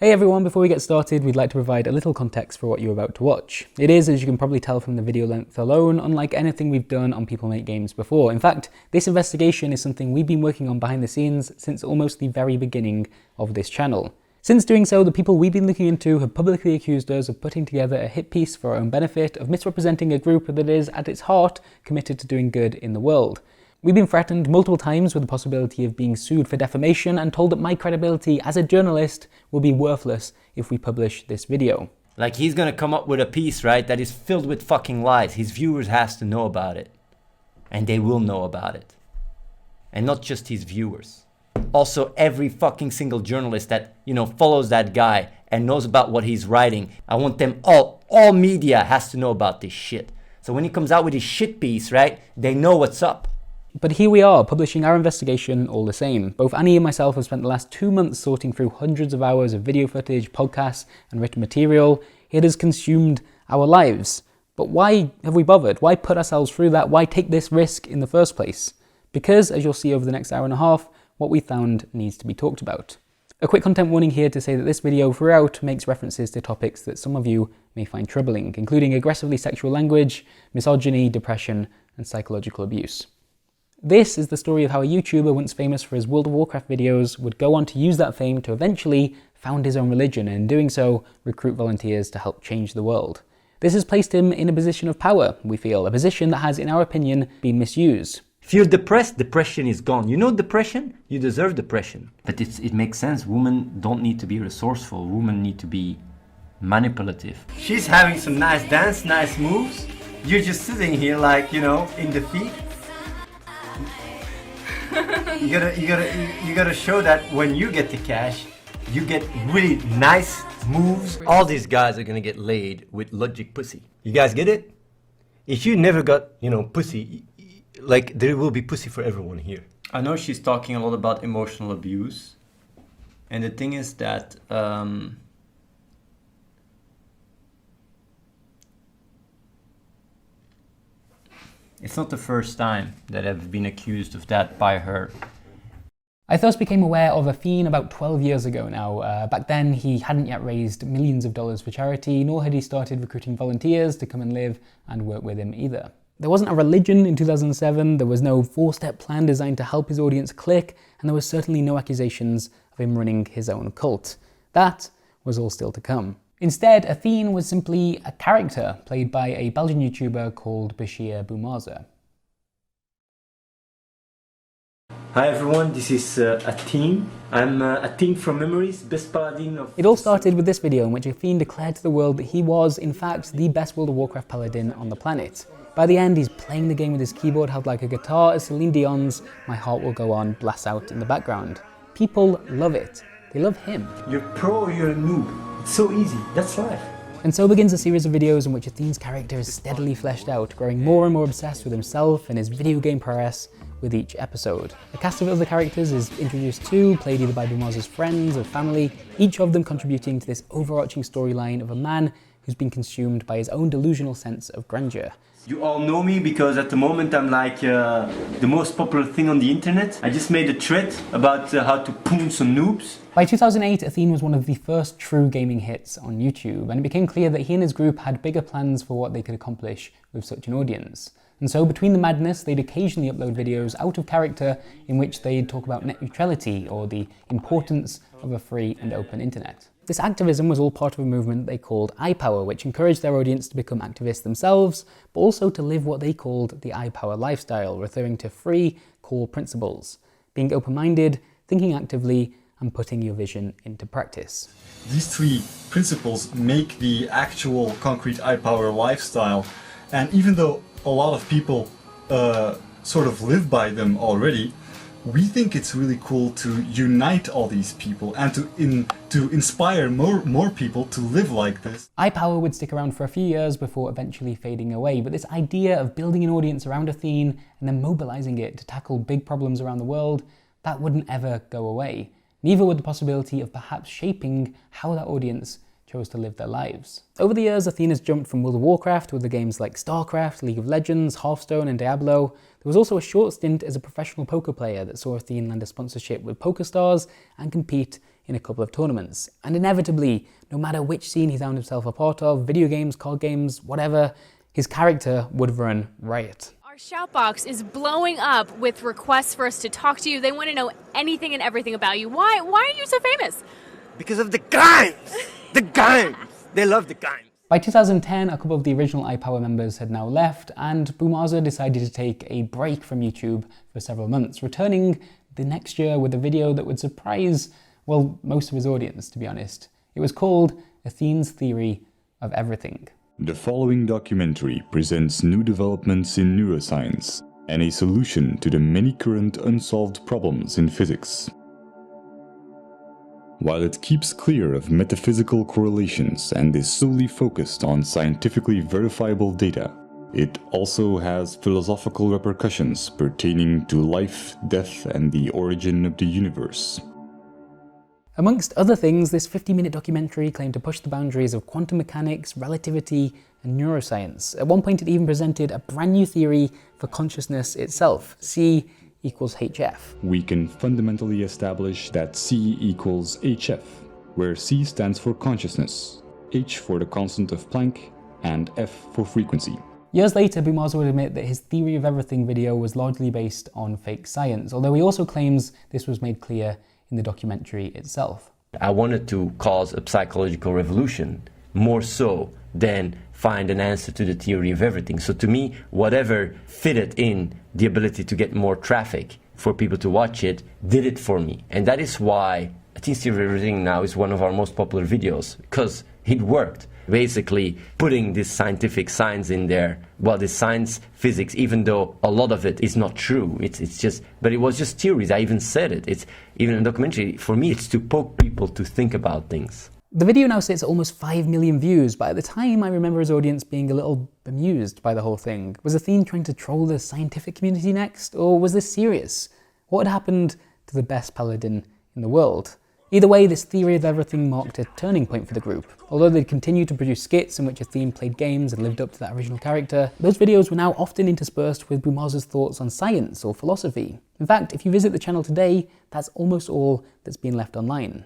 Hey everyone, before we get started, we'd like to provide a little context for what you're about to watch. It is, as you can probably tell from the video length alone, unlike anything we've done on People Make Games before. In fact, this investigation is something we've been working on behind the scenes since almost the very beginning of this channel. Since doing so, the people we've been looking into have publicly accused us of putting together a hit piece for our own benefit, of misrepresenting a group that is, at its heart, committed to doing good in the world. We've been threatened multiple times with the possibility of being sued for defamation and told that my credibility as a journalist will be worthless if we publish this video. Like, he's gonna come up with a piece, right, that is filled with fucking lies. His viewers has to know about it. And they will know about it. And not just his viewers. Also, every fucking single journalist that, follows that guy and knows about what he's writing, I want them all media has to know about this shit. So when he comes out with his shit piece, right, they know what's up. But here we are, publishing our investigation all the same. Both Annie and myself have spent the last 2 months sorting through hundreds of hours of video footage, podcasts, and written material. It has consumed our lives. But why have we bothered? Why put ourselves through that? Why take this risk in the first place? Because, as you'll see over the next hour and a half, what we found needs to be talked about. A quick content warning here to say that this video throughout makes references to topics that some of you may find troubling, including aggressively sexual language, misogyny, depression, and psychological abuse. This is the story of how a YouTuber once famous for his World of Warcraft videos would go on to use that fame to eventually found his own religion and in doing so recruit volunteers to help change the world. This has placed him in a position of power, we feel, a position that has, in our opinion, been misused. If you're depressed, depression is gone. You know depression? You deserve depression. But it makes sense. Women don't need to be resourceful. Women need to be manipulative. She's having some nice dance, nice moves. You're just sitting here like, in defeat. You gotta show that when you get the cash, you get really nice moves. All these guys are gonna get laid with logic pussy. You guys get it? If you never got, pussy, like, there will be pussy for everyone here. I know she's talking a lot about emotional abuse. And the thing is that, it's not the first time that I've been accused of that by her. I first became aware of Athene about 12 years ago now. Back then, he hadn't yet raised millions of dollars for charity, nor had he started recruiting volunteers to come and live and work with him either. There wasn't a religion in 2007, there was no 4-step plan designed to help his audience click, and there was certainly no accusations of him running his own cult. That was all still to come. Instead, Athene was simply a character played by a Belgian YouTuber called Bashir Boumaza. Hi everyone, this is Athene. I'm Athene from Memories, best paladin of... It all started with this video in which Athene declared to the world that he was, in fact, the best World of Warcraft paladin on the planet. By the end, he's playing the game with his keyboard held like a guitar as Celine Dion's "My Heart Will Go On" blasts out in the background. People love it. They love him. You're pro or you're a noob. It's so easy. That's life. And so begins a series of videos in which Athene's character is steadily fleshed out, growing more and more obsessed with himself and his video game prowess with each episode. A cast of other characters is introduced too, played either by Boumaza's friends or family, each of them contributing to this overarching storyline of a man who's been consumed by his own delusional sense of grandeur. You all know me because at the moment I'm like the most popular thing on the internet. I just made a thread about how to poon some noobs. By 2008, Athene was one of the first true gaming hits on YouTube, and it became clear that he and his group had bigger plans for what they could accomplish with such an audience. And so between the madness, they'd occasionally upload videos out of character in which they'd talk about net neutrality or the importance of a free and open internet. This activism was all part of a movement they called iPower, which encouraged their audience to become activists themselves, but also to live what they called the iPower lifestyle, referring to 3 core principles: being open-minded, thinking actively, and putting your vision into practice. These 3 principles make the actual concrete iPower lifestyle, and even though a lot of people sort of live by them already, we think it's really cool to unite all these people and to inspire more people to live like this. iPower would stick around for a few years before eventually fading away, but this idea of building an audience around Athene and then mobilizing it to tackle big problems around the world, that wouldn't ever go away. Neither would the possibility of perhaps shaping how that audience chose to live their lives. Over the years, Athene has jumped from World of Warcraft with the games like StarCraft, League of Legends, Hearthstone, and Diablo. There was also a short stint as a professional poker player that saw Athene land a sponsorship with PokerStars and compete in a couple of tournaments. And inevitably, no matter which scene he found himself a part of, video games, card games, whatever, his character would run riot. Our shout box is blowing up with requests for us to talk to you. They want to know anything and everything about you. Why are you so famous? Because of the games! The games! They love the games. By 2010, a couple of the original iPower members had now left, and Boomaza decided to take a break from YouTube for several months, returning the next year with a video that would surprise, well, most of his audience, to be honest. It was called Athene's Theory of Everything. The following documentary presents new developments in neuroscience and a solution to the many current unsolved problems in physics. While it keeps clear of metaphysical correlations and is solely focused on scientifically verifiable data, it also has philosophical repercussions pertaining to life, death, and the origin of the universe. Amongst other things, this 50-minute documentary claimed to push the boundaries of quantum mechanics, relativity, and neuroscience. At one point, it even presented a brand new theory for consciousness itself, C equals HF. We can fundamentally establish that C equals HF, where C stands for consciousness, H for the constant of Planck, and F for frequency. Years later, Boomaza would admit that his Theory of Everything video was largely based on fake science, although he also claims this was made clear in the documentary itself. I wanted to cause a psychological revolution, more so than find an answer to the theory of everything. So to me, whatever fitted in the ability to get more traffic for people to watch it, did it for me. And that is why Athene's Theory of Everything now is one of our most popular videos, because it worked. Basically putting this scientific science in there, well, this science physics, even though a lot of it is not true, it's just, but it was just theories. I even said it. It's even in a documentary. For me, it's to poke people to think about things. The video now sits at almost 5 million views, but at the time I remember his audience being a little bemused by the whole thing. Was Athene trying to troll the scientific community next, or was this serious? What had happened to the best paladin in the world? Either way, this Theory of Everything marked a turning point for the group. Although they'd continued to produce skits in which Athene played games and lived up to that original character, those videos were now often interspersed with Boomaza's thoughts on science or philosophy. In fact, if you visit the channel today, that's almost all that's been left online.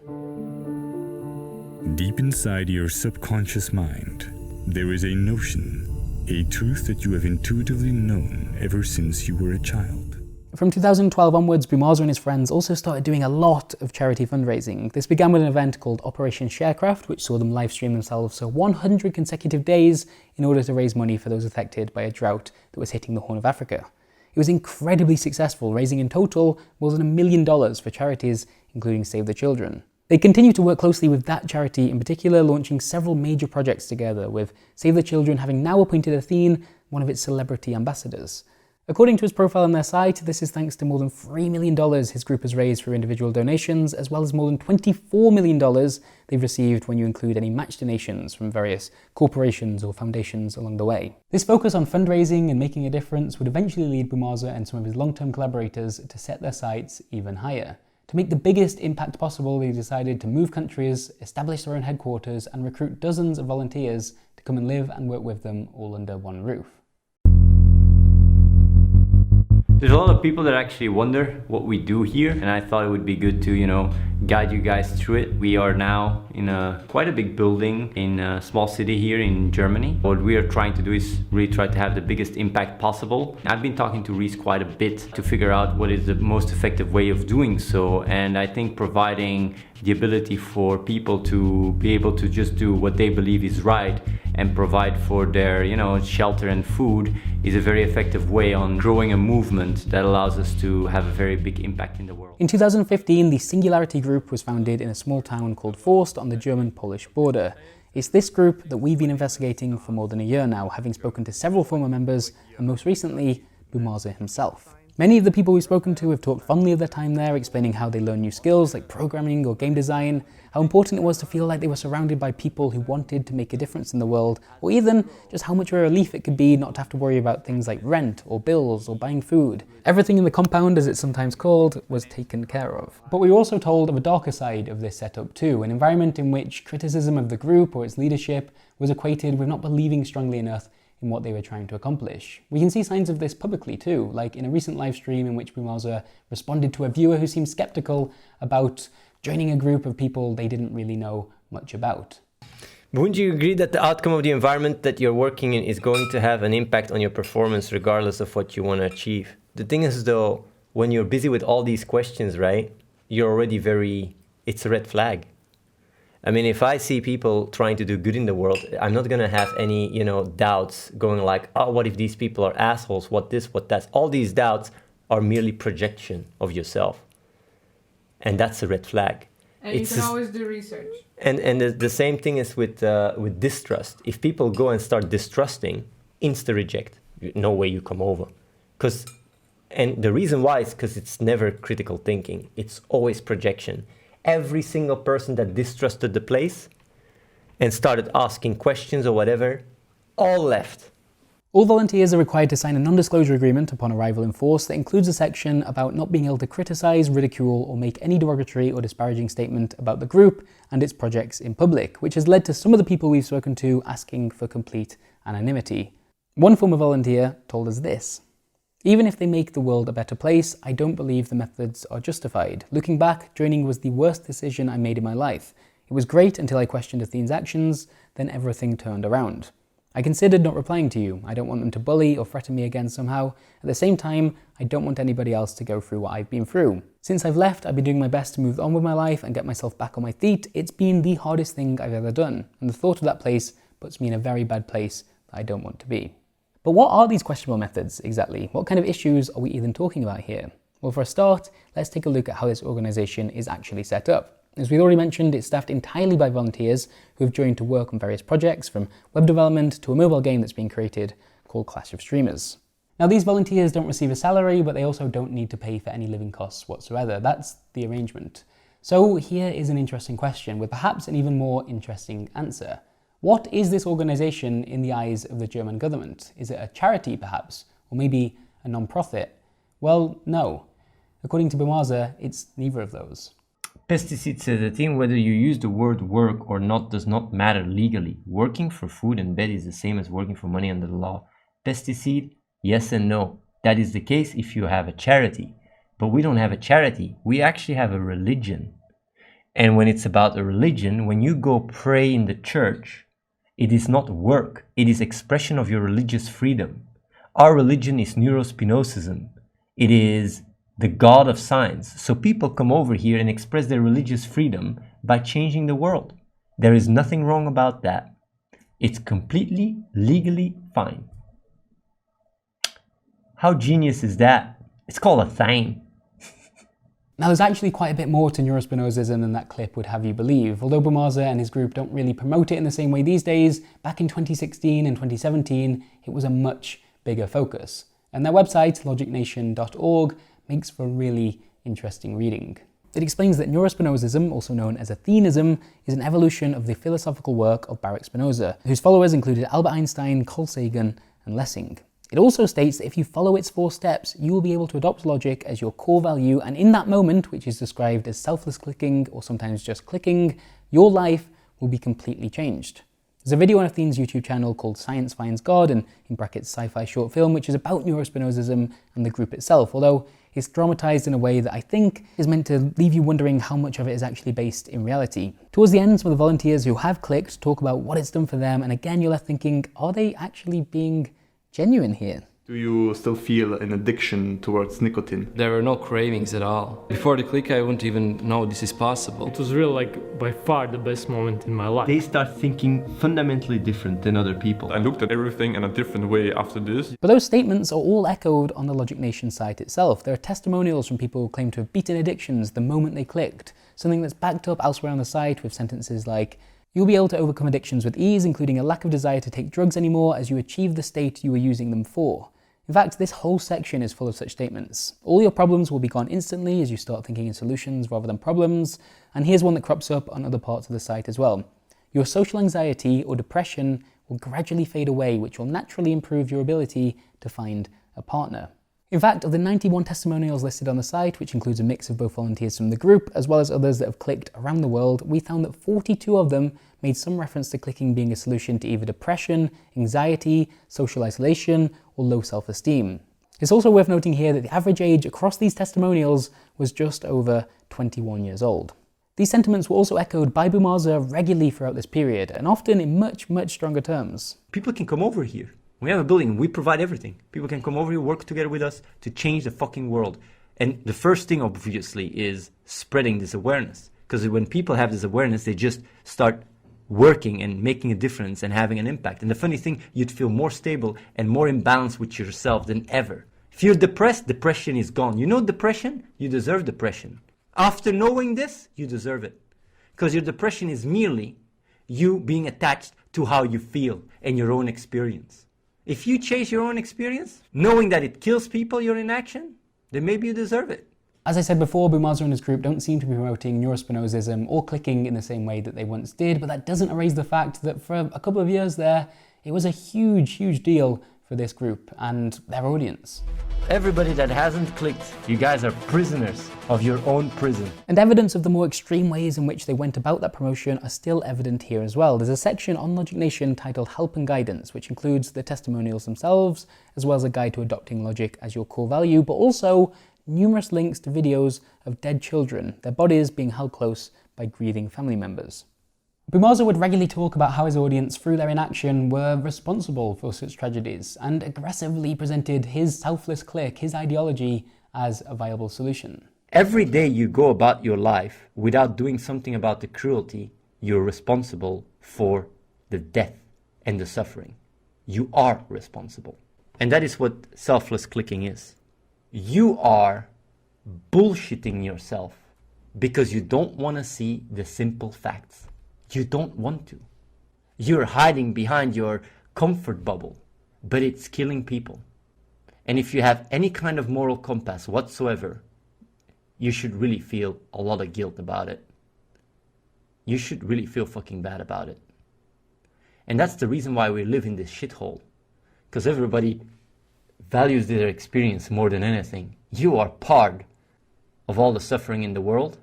Deep inside your subconscious mind, there is a notion, a truth that you have intuitively known ever since you were a child. From 2012 onwards, Boomaza and his friends also started doing a lot of charity fundraising. This began with an event called Operation Sharecraft, which saw them live stream themselves for 100 consecutive days in order to raise money for those affected by a drought that was hitting the Horn of Africa. It was incredibly successful, raising in total more than $1 million for charities, including Save the Children. They continue to work closely with that charity in particular, launching several major projects together, with Save the Children having now appointed Athene one of its celebrity ambassadors. According to his profile on their site, this is thanks to more than $3 million his group has raised through individual donations, as well as more than $24 million they've received when you include any match donations from various corporations or foundations along the way. This focus on fundraising and making a difference would eventually lead Boomaza and some of his long-term collaborators to set their sights even higher. To make the biggest impact possible, they decided to move countries, establish their own headquarters, and recruit dozens of volunteers to come and live and work with them all under one roof. There's a lot of people that actually wonder what we do here, and I thought it would be good to, guide you guys through it. We are now in quite a big building in a small city here in Germany. What we are trying to do is really try to have the biggest impact possible. I've been talking to Reese quite a bit to figure out what is the most effective way of doing so, and I think providing the ability for people to be able to just do what they believe is right and provide for their, shelter and food is a very effective way on growing a movement that allows us to have a very big impact in the world. In 2015, the Singularity Group was founded in a small town called Forst on the German-Polish border. It's this group that we've been investigating for more than a year now, having spoken to several former members, and most recently, Boomaza himself. Many of the people we've spoken to have talked fondly of their time there, explaining how they learned new skills like programming or game design, how important it was to feel like they were surrounded by people who wanted to make a difference in the world, or even just how much of a relief it could be not to have to worry about things like rent or bills or buying food. Everything in the compound, as it's sometimes called, was taken care of. But we were also told of a darker side of this setup too, an environment in which criticism of the group or its leadership was equated with not believing strongly enough in what they were trying to accomplish. We can see signs of this publicly too, like in a recent live stream in which Boomaza responded to a viewer who seemed skeptical about joining a group of people they didn't really know much about. But wouldn't you agree that the outcome of the environment that you're working in is going to have an impact on your performance regardless of what you want to achieve? The thing is though, when you're busy with all these questions, right, you're already it's a red flag. I mean, if I see people trying to do good in the world, I'm not going to have any, doubts going like, oh, what if these people are assholes? What this, what that? All these doubts are merely projection of yourself. And that's a red flag. And you can always do research. And the same thing is with distrust. If people go and start distrusting, insta-reject. No way you come over. And the reason why is because it's never critical thinking. It's always projection. Every single person that distrusted the place and started asking questions or whatever, all left. All volunteers are required to sign a non-disclosure agreement upon arrival in force that includes a section about not being able to criticise, ridicule or make any derogatory or disparaging statement about the group and its projects in public, which has led to some of the people we've spoken to asking for complete anonymity. One former volunteer told us this: "Even if they make the world a better place, I don't believe the methods are justified. Looking back, joining was the worst decision I made in my life. It was great until I questioned Athene's actions, then everything turned around. I considered not replying to you. I don't want them to bully or threaten me again somehow. At the same time, I don't want anybody else to go through what I've been through. Since I've left, I've been doing my best to move on with my life and get myself back on my feet. It's been the hardest thing I've ever done, and the thought of that place puts me in a very bad place that I don't want to be." But what are these questionable methods exactly? What kind of issues are we even talking about here? Well, for a start, let's take a look at how this organisation is actually set up. As we've already mentioned, it's staffed entirely by volunteers who have joined to work on various projects, from web development to a mobile game that's being created called Clash of Streamers. Now, these volunteers don't receive a salary, but they also don't need to pay for any living costs whatsoever. That's the arrangement. So here is an interesting question with perhaps an even more interesting answer. What is this organisation in the eyes of the German government? Is it a charity, perhaps? Or maybe a non-profit? Well, no. According to Bemaza, it's neither of those. Pesticide says, Athene, whether you use the word work or not does not matter legally. Working for food and bed is the same as working for money under the law. Pesticide, yes and no. That is the case if you have a charity. But we don't have a charity. We actually have a religion. And when it's about a religion, when you go pray in the church, it is not work. It is expression of your religious freedom. Our religion is neurospinosism. It is the god of science. So people come over here and express their religious freedom by changing the world. There is nothing wrong about that. It's completely legally fine. How genius is that? It's called Athene. Now, there's actually quite a bit more to neurospinosism than that clip would have you believe. Although Bemaza and his group don't really promote it in the same way these days, back in 2016 and 2017, it was a much bigger focus. And their website, logicnation.org, makes for really interesting reading. It explains that neurospinosism, also known as Athenism, is an evolution of the philosophical work of Baruch Spinoza, whose followers included Albert Einstein, Carl Sagan, and Lessing. It also states that if you follow its 4 steps, you will be able to adopt logic as your core value, and in that moment, which is described as selfless clicking or sometimes just clicking, your life will be completely changed. There's a video on Athene's YouTube channel called Science Finds God, and in brackets sci-fi short film, which is about neurospinosism and the group itself, although it's dramatized in a way that I think is meant to leave you wondering how much of it is actually based in reality. Towards the end, some of the volunteers who have clicked talk about what it's done for them, and again you're left thinking, are they actually being genuine here? Do you still feel an addiction towards nicotine? There were no cravings at all. Before the click, I wouldn't even know this is possible. It was really by far the best moment in my life. They start thinking fundamentally different than other people. I looked at everything in a different way after this. But those statements are all echoed on the Logic Nation site itself. There are testimonials from people who claim to have beaten addictions the moment they clicked, something that's backed up elsewhere on the site with sentences like, "You'll be able to overcome addictions with ease, including a lack of desire to take drugs anymore as you achieve the state you were using them for." In fact, this whole section is full of such statements. All your problems will be gone instantly as you start thinking in solutions rather than problems. And here's one that crops up on other parts of the site as well. Your social anxiety or depression will gradually fade away, which will naturally improve your ability to find a partner. In fact, of the 91 testimonials listed on the site, which includes a mix of both volunteers from the group as well as others that have clicked around the world, we found that 42 of them made some reference to clicking being a solution to either depression, anxiety, social isolation, or low self-esteem. It's also worth noting here that the average age across these testimonials was just over 21 years old. These sentiments were also echoed by Bumaza regularly throughout this period, and often in much, much stronger terms. People can come over here. We have a building, we provide everything. People can come over here, work together with us to change the fucking world. And the first thing, obviously, is spreading this awareness. Because when people have this awareness, they just start working and making a difference and having an impact. And the funny thing, you'd feel more stable and more in balance with yourself than ever. If you're depressed, depression is gone. You know depression? You deserve depression. After knowing this, you deserve it. Because your depression is merely you being attached to how you feel and your own experience. If you chase your own experience, knowing that it kills people, your inaction, then maybe you deserve it. As I said before, Bumaza and his group don't seem to be promoting neurospinozism or clicking in the same way that they once did, but that doesn't erase the fact that for a couple of years there, it was a huge, huge deal for this group and their audience. Everybody that hasn't clicked, you guys are prisoners of your own prison. And evidence of the more extreme ways in which they went about that promotion are still evident here as well. There's a section on Logic Nation titled Help and Guidance, which includes the testimonials themselves, as well as a guide to adopting logic as your core value, but also numerous links to videos of dead children, their bodies being held close by grieving family members. Bumaza would regularly talk about how his audience, through their inaction, were responsible for such tragedies, and aggressively presented his selfless clique, his ideology, as a viable solution. Every day you go about your life without doing something about the cruelty, you're responsible for the death and the suffering. You are responsible. And that is what selfless clicking is. You are bullshitting yourself because you don't want to see the simple facts. You don't want to. You're hiding behind your comfort bubble, but it's killing people. And if you have any kind of moral compass whatsoever, you should really feel a lot of guilt about it. You should really feel fucking bad about it. And that's the reason why we live in this shithole. Because everybody values their experience more than anything. You are part of all the suffering in the world.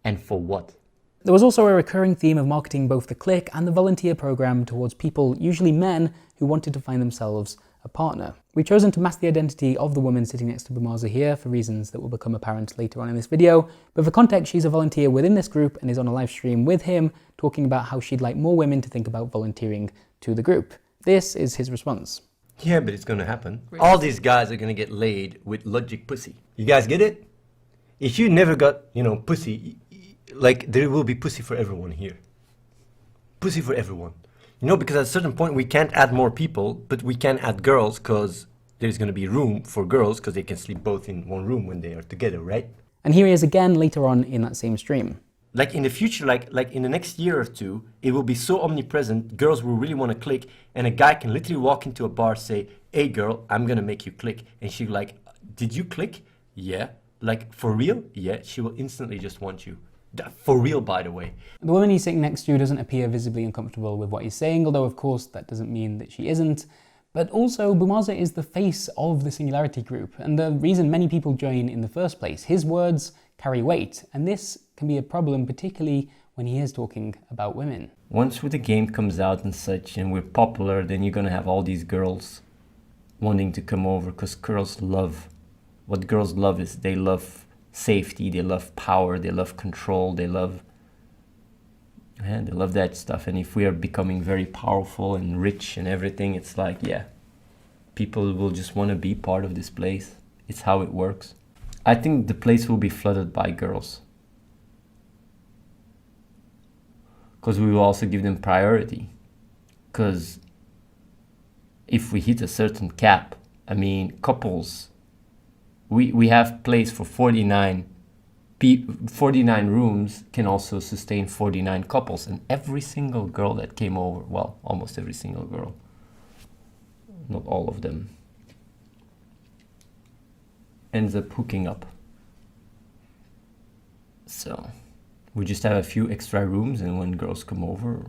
And for what? There was also a recurring theme of marketing both the clique and the volunteer program towards people, usually men, who wanted to find themselves a partner. We've chosen to mask the identity of the woman sitting next to Bumaza here for reasons that will become apparent later on in this video, but for context, she's a volunteer within this group and is on a live stream with him talking about how she'd like more women to think about volunteering to the group. This is his response. Yeah, but it's gonna happen. All these guys are gonna get laid with logic pussy. You guys get it? If you never got, pussy, like, there will be pussy for everyone here. Pussy for everyone. Because at a certain point we can't add more people, but we can add girls because there's going to be room for girls because they can sleep both in one room when they are together, right? And here he is again later on in that same stream. Like in the future, like in the next year or two, it will be so omnipresent, girls will really want to click, and a guy can literally walk into a bar, say, hey girl, I'm going to make you click. And she'll like, did you click? Yeah. Like, for real? Yeah. She will instantly just want you. For real, by the way. The woman he's sitting next to doesn't appear visibly uncomfortable with what he's saying, although of course that doesn't mean that she isn't. But also, Bumaza is the face of the Singularity Group, and the reason many people join in the first place. His words carry weight, and this can be a problem, particularly when he is talking about women. Once the game comes out and such, and we're popular, then you're gonna have all these girls wanting to come over, because what girls love is they love safety, they love power, they love control, they love that stuff. And if we are becoming very powerful and rich and everything, it's like, yeah, people will just want to be part of this place. It's how it works. I think the place will be flooded by girls, because we will also give them priority. Because if we hit a certain cap, couples, we have place for 49 rooms can also sustain 49 couples, and every single girl that came over, well, almost every single girl, not all of them, ends up hooking up. So we just have a few extra rooms, and when girls come over,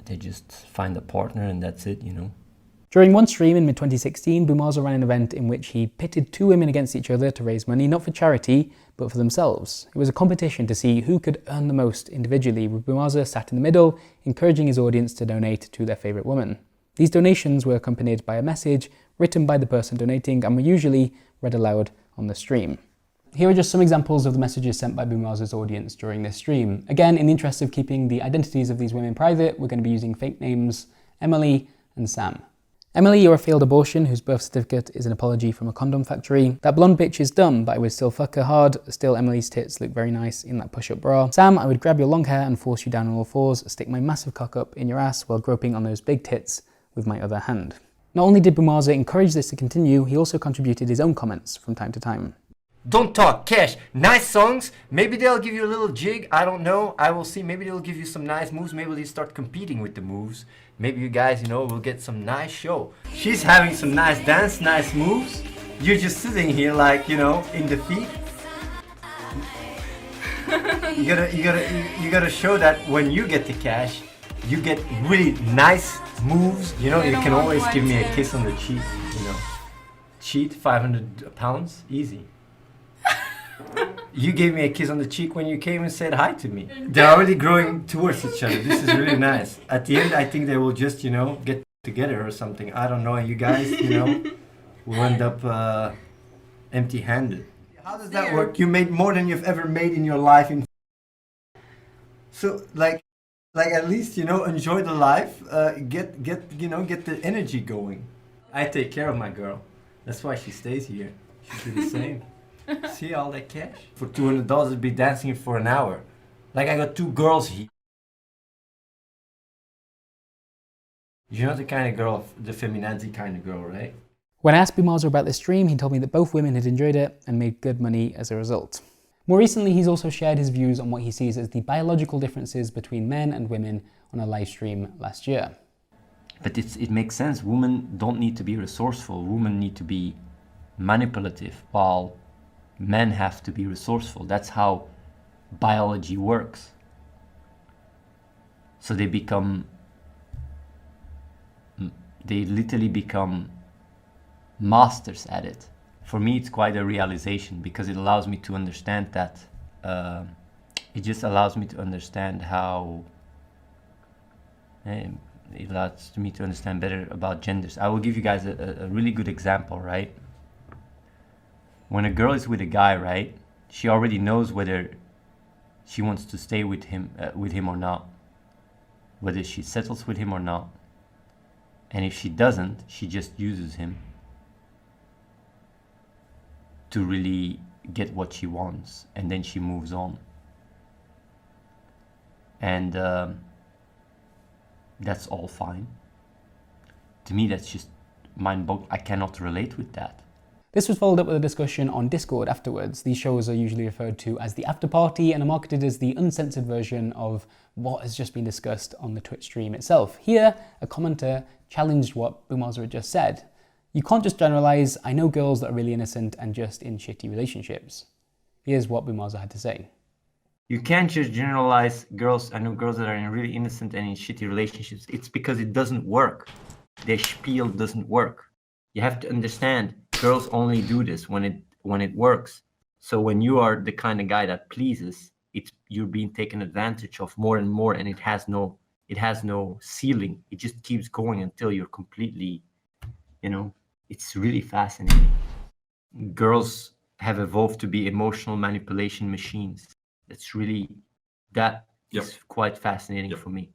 they just find a partner and that's it, During one stream in mid-2016, Bumaza ran an event in which he pitted two women against each other to raise money, not for charity, but for themselves. It was a competition to see who could earn the most individually, with Bumaza sat in the middle, encouraging his audience to donate to their favourite woman. These donations were accompanied by a message written by the person donating and were usually read aloud on the stream. Here are just some examples of the messages sent by Boumaza's audience during this stream. Again, in the interest of keeping the identities of these women private, we're going to be using fake names Emily and Sam. Emily, you're a failed abortion whose birth certificate is an apology from a condom factory. That blonde bitch is dumb, but I would still fuck her hard. Still, Emily's tits look very nice in that push-up bra. Sam, I would grab your long hair and force you down on all fours, stick my massive cock up in your ass while groping on those big tits with my other hand. Not only did Boumaza encourage this to continue, he also contributed his own comments from time to time. Don't talk cash. Nice songs. Maybe they'll give you a little jig. I don't know. I will see. Maybe they'll give you some nice moves. Maybe they'll start competing with the moves. Maybe you guys, will get some nice show. She's having some nice dance, nice moves. You're just sitting here like, in defeat. You gotta show that when you get the cash, you get really nice moves. You can always give me a kiss on the cheek. Cheat, 500 pounds, easy. You gave me a kiss on the cheek when you came and said hi to me. They're already growing towards each other. This is really nice. At the end, I think they will just, get together or something. I don't know. You guys, will end up empty-handed. How does that work? You made more than you've ever made in your life. So, like at least, enjoy the life. Get the energy going. I take care of my girl. That's why she stays here. She'll do the same. See all that cash? For $200, I'd be dancing for an hour. Like I got 2 girls here. You're not the kind of girl, the feminazi kind of girl, right? When I asked Boumaza about this stream, he told me that both women had enjoyed it and made good money as a result. More recently, he's also shared his views on what he sees as the biological differences between men and women on a live stream last year. But it makes sense. Women don't need to be resourceful. Women need to be manipulative, while men have to be resourceful. That's how biology works. So they literally become masters at it. For me, it's quite a realization because it allows me to understand that. It just allows me to understand how. It allows me to understand better about genders. I will give you guys a really good example, right? When a girl is with a guy, right, she already knows whether she wants to stay with him or not, whether she settles with him or not. And if she doesn't, she just uses him to really get what she wants, and then she moves on. And that's all fine. To me, that's just mind-boggling. I cannot relate with that. This was followed up with a discussion on Discord afterwards. These shows are usually referred to as the after party and are marketed as the uncensored version of what has just been discussed on the Twitch stream itself. Here, a commenter challenged what Boumaza had just said. You can't just generalize, I know girls that are really innocent and just in shitty relationships. Here's what Boumaza had to say. You can't just generalize girls. I know girls that are in really innocent and in shitty relationships. It's because it doesn't work. Their spiel doesn't work. You have to understand, girls only do this when it works. So when you are the kind of guy that pleases, you're being taken advantage of more and more, and it has no ceiling. It just keeps going until you're completely, it's really fascinating. Girls have evolved to be emotional manipulation machines. That is quite fascinating for me.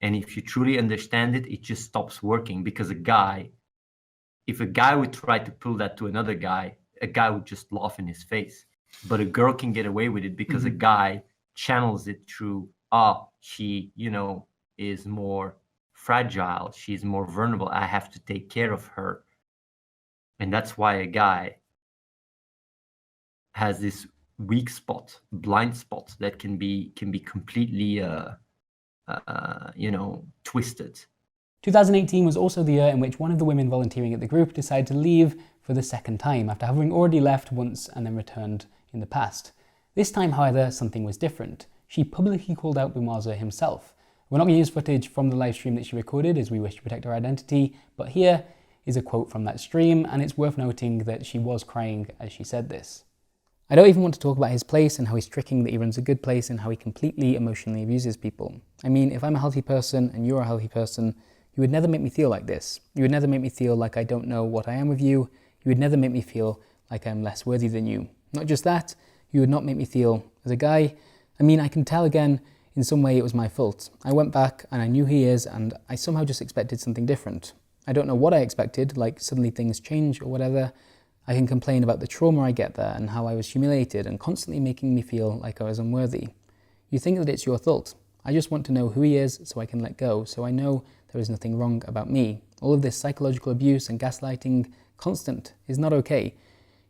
And if you truly understand it, it just stops working, because if a guy would try to pull that to another guy, a guy would just laugh in his face. But a girl can get away with it because a guy channels it through, she, is more fragile. She's more vulnerable. I have to take care of her. And that's why a guy has this weak spot, blind spot that can be completely, twisted. 2018 was also the year in which one of the women volunteering at the group decided to leave for the second time after having already left once and then returned in the past. This time, however, something was different. She publicly called out Boumaza himself. We're not going to use footage from the live stream that she recorded as we wish to protect her identity, but here is a quote from that stream, and it's worth noting that she was crying as she said this. I don't even want to talk about his place and how he's tricking that he runs a good place and how he completely emotionally abuses people. I mean, if I'm a healthy person and you're a healthy person, you would never make me feel like this. You would never make me feel like I don't know what I am with you. You would never make me feel like I am less worthy than you. Not just that, you would not make me feel as a guy. I mean, I can tell again, in some way it was my fault. I went back and I knew who he is and I somehow just expected something different. I don't know what I expected, like suddenly things change or whatever. I can complain about the trauma I get there and how I was humiliated and constantly making me feel like I was unworthy. You think that it's your fault. I just want to know who he is so I can let go, so I know there is nothing wrong about me. All of this psychological abuse and gaslighting, constant, is not okay.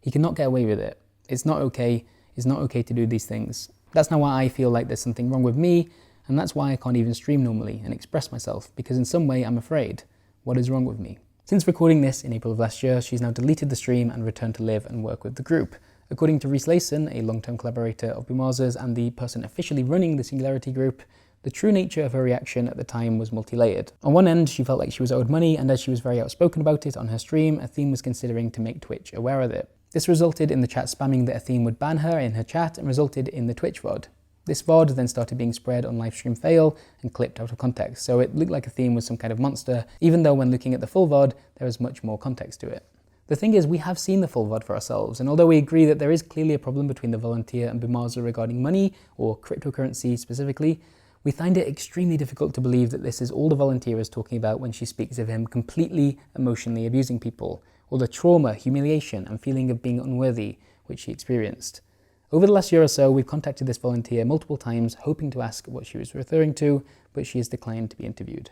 He cannot get away with it. It's not okay. It's not okay to do these things. That's now why I feel like there's something wrong with me, and that's why I can't even stream normally and express myself, because in some way I'm afraid. What is wrong with me? Since recording this in April of last year, she's now deleted the stream and returned to live and work with the group. According to Rhys Layson, a long-term collaborator of Bumaza's and the person officially running the Singularity Group, the true nature of her reaction at the time was multi-layered. On one end, she felt like she was owed money, and as she was very outspoken about it on her stream, Athene was considering to make Twitch aware of it. This resulted in the chat spamming that Athene would ban her in her chat and resulted in the Twitch VOD. This VOD then started being spread on Livestream Fail and clipped out of context, so it looked like Athene was some kind of monster, even though when looking at the full VOD, there is much more context to it. The thing is, we have seen the full VOD for ourselves, and although we agree that there is clearly a problem between the volunteer and Bumaza regarding money, or cryptocurrency specifically, we find it extremely difficult to believe that this is all the volunteer is talking about when she speaks of him completely emotionally abusing people, or the trauma, humiliation, and feeling of being unworthy which he experienced. Over the last year or so, we've contacted this volunteer multiple times, hoping to ask what she was referring to, but she has declined to be interviewed.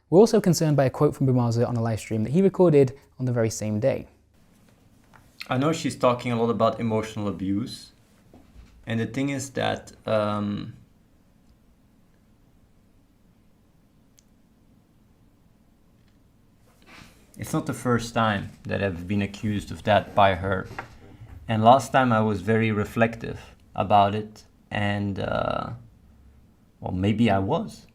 We're also concerned by a quote from Bumaza on a live stream that he recorded on the very same day. I know she's talking a lot about emotional abuse, and the thing is that it's not the first time that I've been accused of that by her. And last time I was very reflective about it, and well, maybe I was.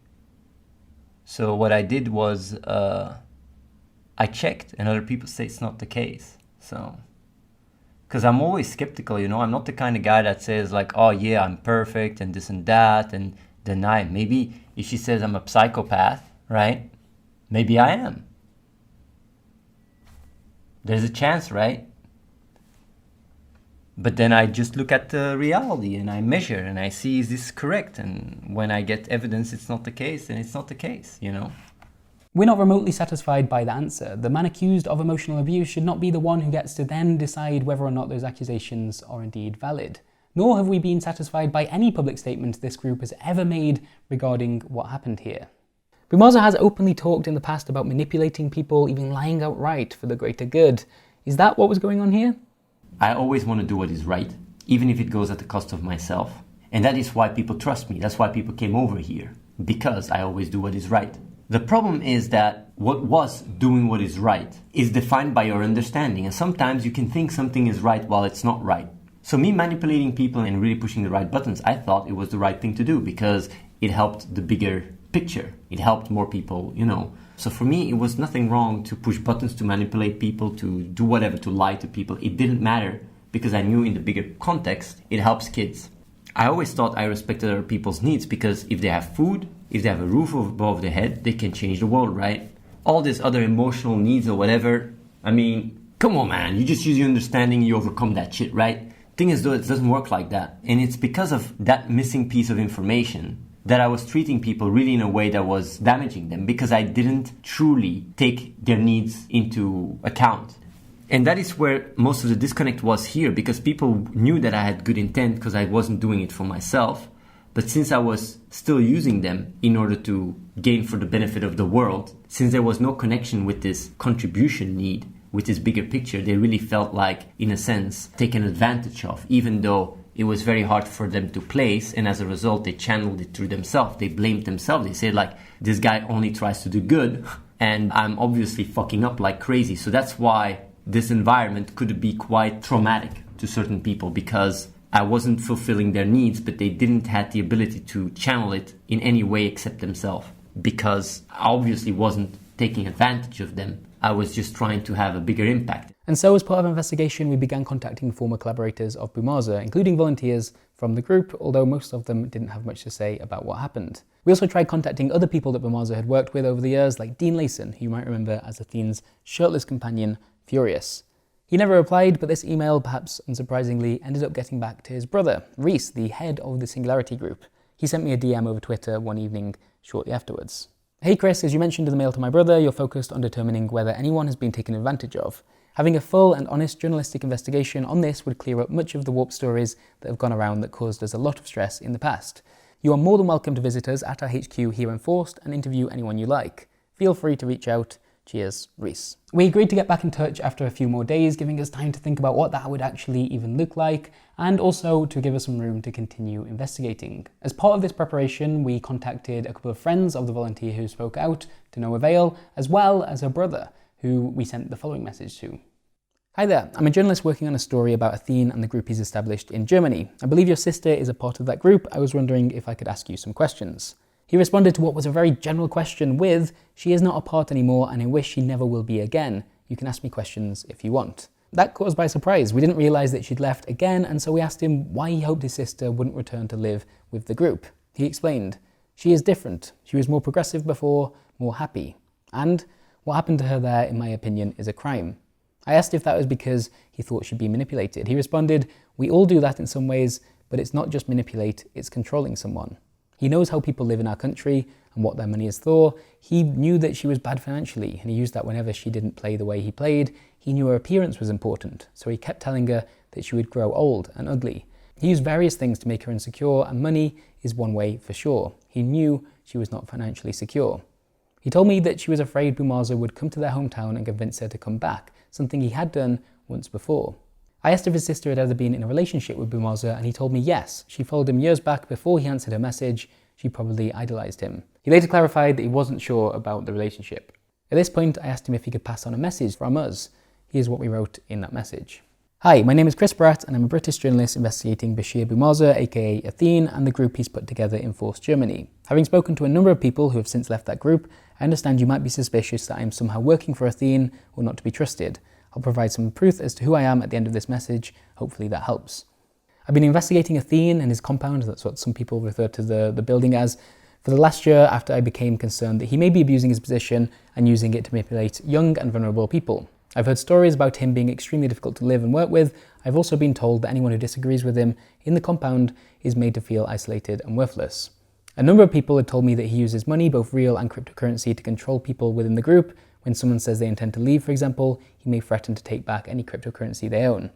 So what I did was I checked, and other people say it's not the case. So, because I'm always skeptical, you know, I'm not the kind of guy that says like, oh yeah, I'm perfect and this and that and deny. Maybe if she says I'm a psychopath, right? Maybe I am. There's a chance, right? But then I just look at the reality and I measure and I see, is this correct? And when I get evidence it's not the case, then it's not the case, you know? We're not remotely satisfied by the answer. The man accused of emotional abuse should not be the one who gets to then decide whether or not those accusations are indeed valid. Nor have we been satisfied by any public statement this group has ever made regarding what happened here. Bumaza has openly talked in the past about manipulating people, even lying outright for the greater good. Is that what was going on here? I always want to do what is right, even if it goes at the cost of myself. And that is why people trust me. That's why people came over here, because I always do what is right. The problem is that what was doing what is right is defined by your understanding. And sometimes you can think something is right while it's not right. So me manipulating people and really pushing the right buttons, I thought it was the right thing to do because it helped the bigger picture. It helped more people, you know. So for me, it was nothing wrong to push buttons, to manipulate people, to do whatever, to lie to people. It didn't matter because I knew in the bigger context, it helps kids. I always thought I respected other people's needs because if they have food, if they have a roof above their head, they can change the world, right? All these other emotional needs or whatever, I mean, come on, man. You just use your understanding, you overcome that shit, right? Thing is, though, it doesn't work like that. And it's because of that missing piece of information that I was treating people really in a way that was damaging them because I didn't truly take their needs into account. And that is where most of the disconnect was here because people knew that I had good intent because I wasn't doing it for myself. But since I was still using them in order to gain for the benefit of the world, since there was no connection with this contribution need, with this bigger picture, they really felt like, in a sense, taken advantage of, even though it was very hard for them to place, and as a result, they channeled it through themselves. They blamed themselves. They said, like, this guy only tries to do good, and I'm obviously fucking up like crazy. So that's why this environment could be quite traumatic to certain people, because I wasn't fulfilling their needs, but they didn't have the ability to channel it in any way except themselves, because I obviously wasn't taking advantage of them. I was just trying to have a bigger impact. And so as part of our investigation, we began contacting former collaborators of Bumaza, including volunteers from the group, although most of them didn't have much to say about what happened. We also tried contacting other people that Bumaza had worked with over the years, like Dean Layson, who you might remember as Athene's shirtless companion, Furious. He never replied, but this email, perhaps unsurprisingly, ended up getting back to his brother, Reese, the head of the Singularity Group. He sent me a DM over Twitter one evening shortly afterwards. Hey Chris, as you mentioned in the mail to my brother, you're focused on determining whether anyone has been taken advantage of. Having a full and honest journalistic investigation on this would clear up much of the warped stories that have gone around that caused us a lot of stress in the past. You are more than welcome to visit us at our HQ here in Forst and interview anyone you like. Feel free to reach out. Cheers, Reese. We agreed to get back in touch after a few more days, giving us time to think about what that would actually even look like, and also to give us some room to continue investigating. As part of this preparation, we contacted a couple of friends of the volunteer who spoke out to no avail, as well as her brother, who we sent the following message to. Hi there, I'm a journalist working on a story about Athene and the group he's established in Germany. I believe your sister is a part of that group. I was wondering if I could ask you some questions. He responded to what was a very general question with, she is not a part anymore and I wish she never will be again. You can ask me questions if you want. That caught us by surprise. We didn't realise that she'd left again, and so we asked him why he hoped his sister wouldn't return to live with the group. He explained, she is different. She was more progressive before, more happy. And what happened to her there, in my opinion, is a crime. I asked if that was because he thought she'd be manipulated. He responded, we all do that in some ways, but it's not just manipulate, it's controlling someone. He knows how people live in our country and what their money is for. He knew that she was bad financially, and he used that whenever she didn't play the way he played. He knew her appearance was important, so he kept telling her that she would grow old and ugly. He used various things to make her insecure, and money is one way for sure. He knew she was not financially secure. He told me that she was afraid Bumaza would come to their hometown and convince her to come back, something he had done once before. I asked if his sister had ever been in a relationship with Bumaza, and he told me yes. She followed him years back before he answered her message. She probably idolised him. He later clarified that he wasn't sure about the relationship. At this point, I asked him if he could pass on a message from us. Here's what we wrote in that message. Hi, my name is Chris Bratt, and I'm a British journalist investigating Bashir Bumaza, aka Athene, and the group he's put together in Forst, Germany. Having spoken to a number of people who have since left that group, I understand you might be suspicious that I am somehow working for Athene or not to be trusted. I'll provide some proof as to who I am at the end of this message. Hopefully that helps. I've been investigating Athene and his compound, that's what some people refer to the building as, for the last year after I became concerned that he may be abusing his position and using it to manipulate young and vulnerable people. I've heard stories about him being extremely difficult to live and work with. I've also been told that anyone who disagrees with him in the compound is made to feel isolated and worthless. A number of people had told me that he uses money, both real and cryptocurrency, to control people within the group. When someone says they intend to leave, for example, he may threaten to take back any cryptocurrency they own.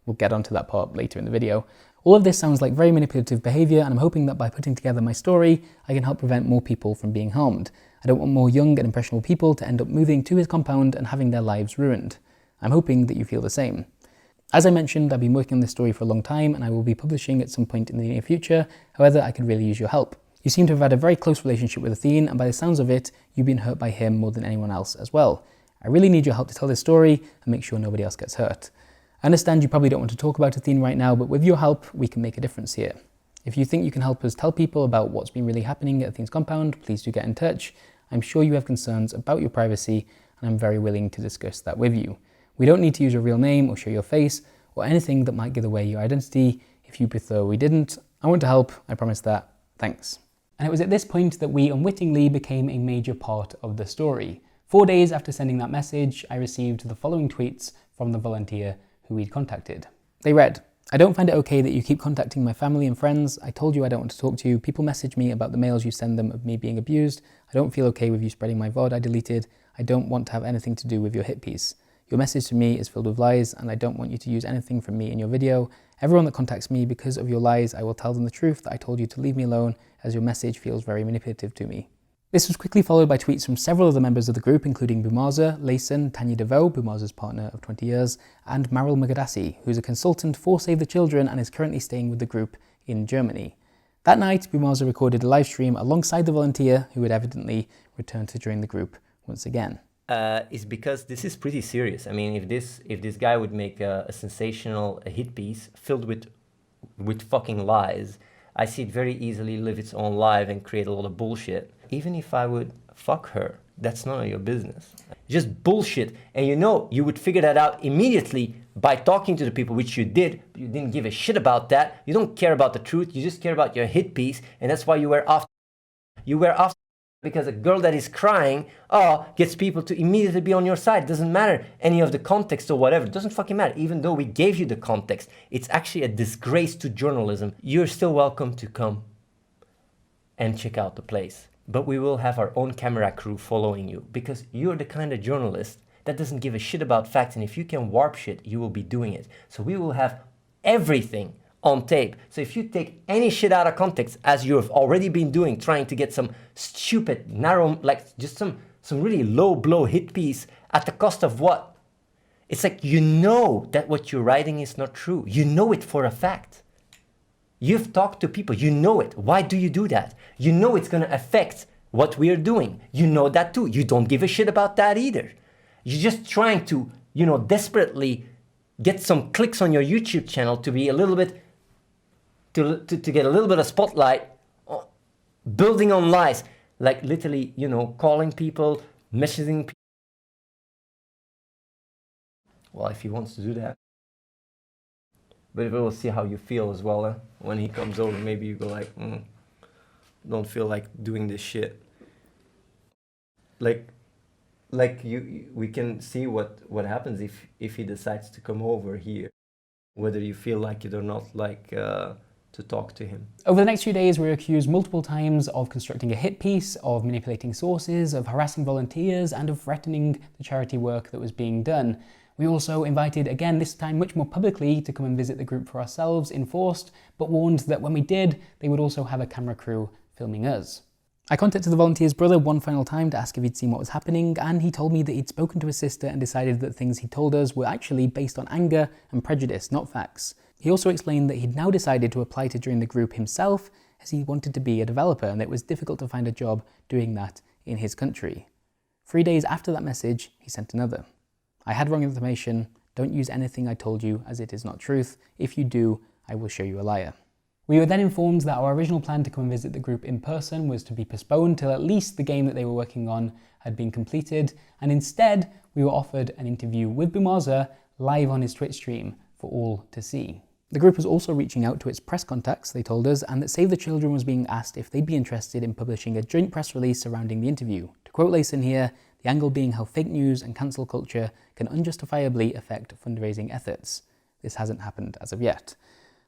We'll get onto that part later in the video. All of this sounds like very manipulative behaviour, and I'm hoping that by putting together my story, I can help prevent more people from being harmed. I don't want more young and impressionable people to end up moving to his compound and having their lives ruined. I'm hoping that you feel the same. As I mentioned, I've been working on this story for a long time, and I will be publishing at some point in the near future. However, I could really use your help. You seem to have had a very close relationship with Athene, and by the sounds of it, you've been hurt by him more than anyone else as well. I really need your help to tell this story and make sure nobody else gets hurt. I understand you probably don't want to talk about Athene right now, but with your help, we can make a difference here. If you think you can help us tell people about what's been really happening at Athene's compound, please do get in touch. I'm sure you have concerns about your privacy, and I'm very willing to discuss that with you. We don't need to use your real name or show your face, or anything that might give away your identity. If you prefer we didn't, I want to help, I promise that. Thanks. And it was at this point that we unwittingly became a major part of the story. 4 days after sending that message, I received the following tweets from the volunteer who we'd contacted. They read, I don't find it okay that you keep contacting my family and friends. I told you I don't want to talk to you. People message me about the mails you send them of me being abused. I don't feel okay with you spreading my VOD I deleted. I don't want to have anything to do with your hit piece. Your message to me is filled with lies, and I don't want you to use anything from me in your video. Everyone that contacts me because of your lies, I will tell them the truth that I told you to leave me alone, as your message feels very manipulative to me. This was quickly followed by tweets from several other members of the group, including Bumaza, Layson, Tanya DeVoe, Bumaza's partner of 20 years, and Meryl Magadassi, who's a consultant for Save the Children and is currently staying with the group in Germany. That night, Bumaza recorded a live stream alongside the volunteer, who had evidently returned to join the group once again. Is because this is pretty serious. I mean, if this guy would make a sensational hit piece filled with fucking lies, I see it very easily live its own life and create a lot of bullshit. Even if I would fuck her, that's none of your business. Just bullshit. And you would figure that out immediately by talking to the people, which you did, but you didn't give a shit about that. You don't care about the truth, you just care about your hit piece, and that's why you were after Because a girl that is crying, gets people to immediately be on your side. Doesn't matter any of the context or whatever. It doesn't fucking matter. Even though we gave you the context, it's actually a disgrace to journalism. You're still welcome to come and check out the place. But we will have our own camera crew following you because you're the kind of journalist that doesn't give a shit about facts. And if you can warp shit, you will be doing it. So we will have everything on tape. So if you take any shit out of context, as you have already been doing, trying to get some stupid, narrow, like just some really low blow hit piece at the cost of what? It's like, you know that what you're writing is not true. You know it for a fact. You've talked to people, you know it. Why do you do that? You know it's gonna affect what we are doing. You know that too. You don't give a shit about that either. You're just trying to, desperately get some clicks on your YouTube channel to be a little bit, to get a little bit of spotlight, building on lies. Like literally, calling people, messaging people. Well, if he wants to do that. But we'll see how you feel as well. When he comes over, maybe you go like, don't feel like doing this shit. We can see what happens if he decides to come over here, whether you feel like it or not, to talk to him. Over the next few days, we were accused multiple times of constructing a hit piece, of manipulating sources, of harassing volunteers, and of threatening the charity work that was being done. We also invited, again this time much more publicly, to come and visit the group for ourselves, enforced, but warned that when we did, they would also have a camera crew filming us. I contacted the volunteer's brother one final time to ask if he'd seen what was happening, and he told me that he'd spoken to his sister and decided that things he told us were actually based on anger and prejudice, not facts. He also explained that he'd now decided to apply to join the group himself, as he wanted to be a developer, and it was difficult to find a job doing that in his country. 3 days after that message, he sent another. I had wrong information. Don't use anything I told you as it is not truth. If you do, I will show you a liar. We were then informed that our original plan to come and visit the group in person was to be postponed till at least the game that they were working on had been completed, and instead we were offered an interview with Boumaza live on his Twitch stream for all to see. The group was also reaching out to its press contacts, they told us, and that Save the Children was being asked if they'd be interested in publishing a joint press release surrounding the interview. To quote Layson here, the angle being how fake news and cancel culture can unjustifiably affect fundraising efforts. This hasn't happened as of yet.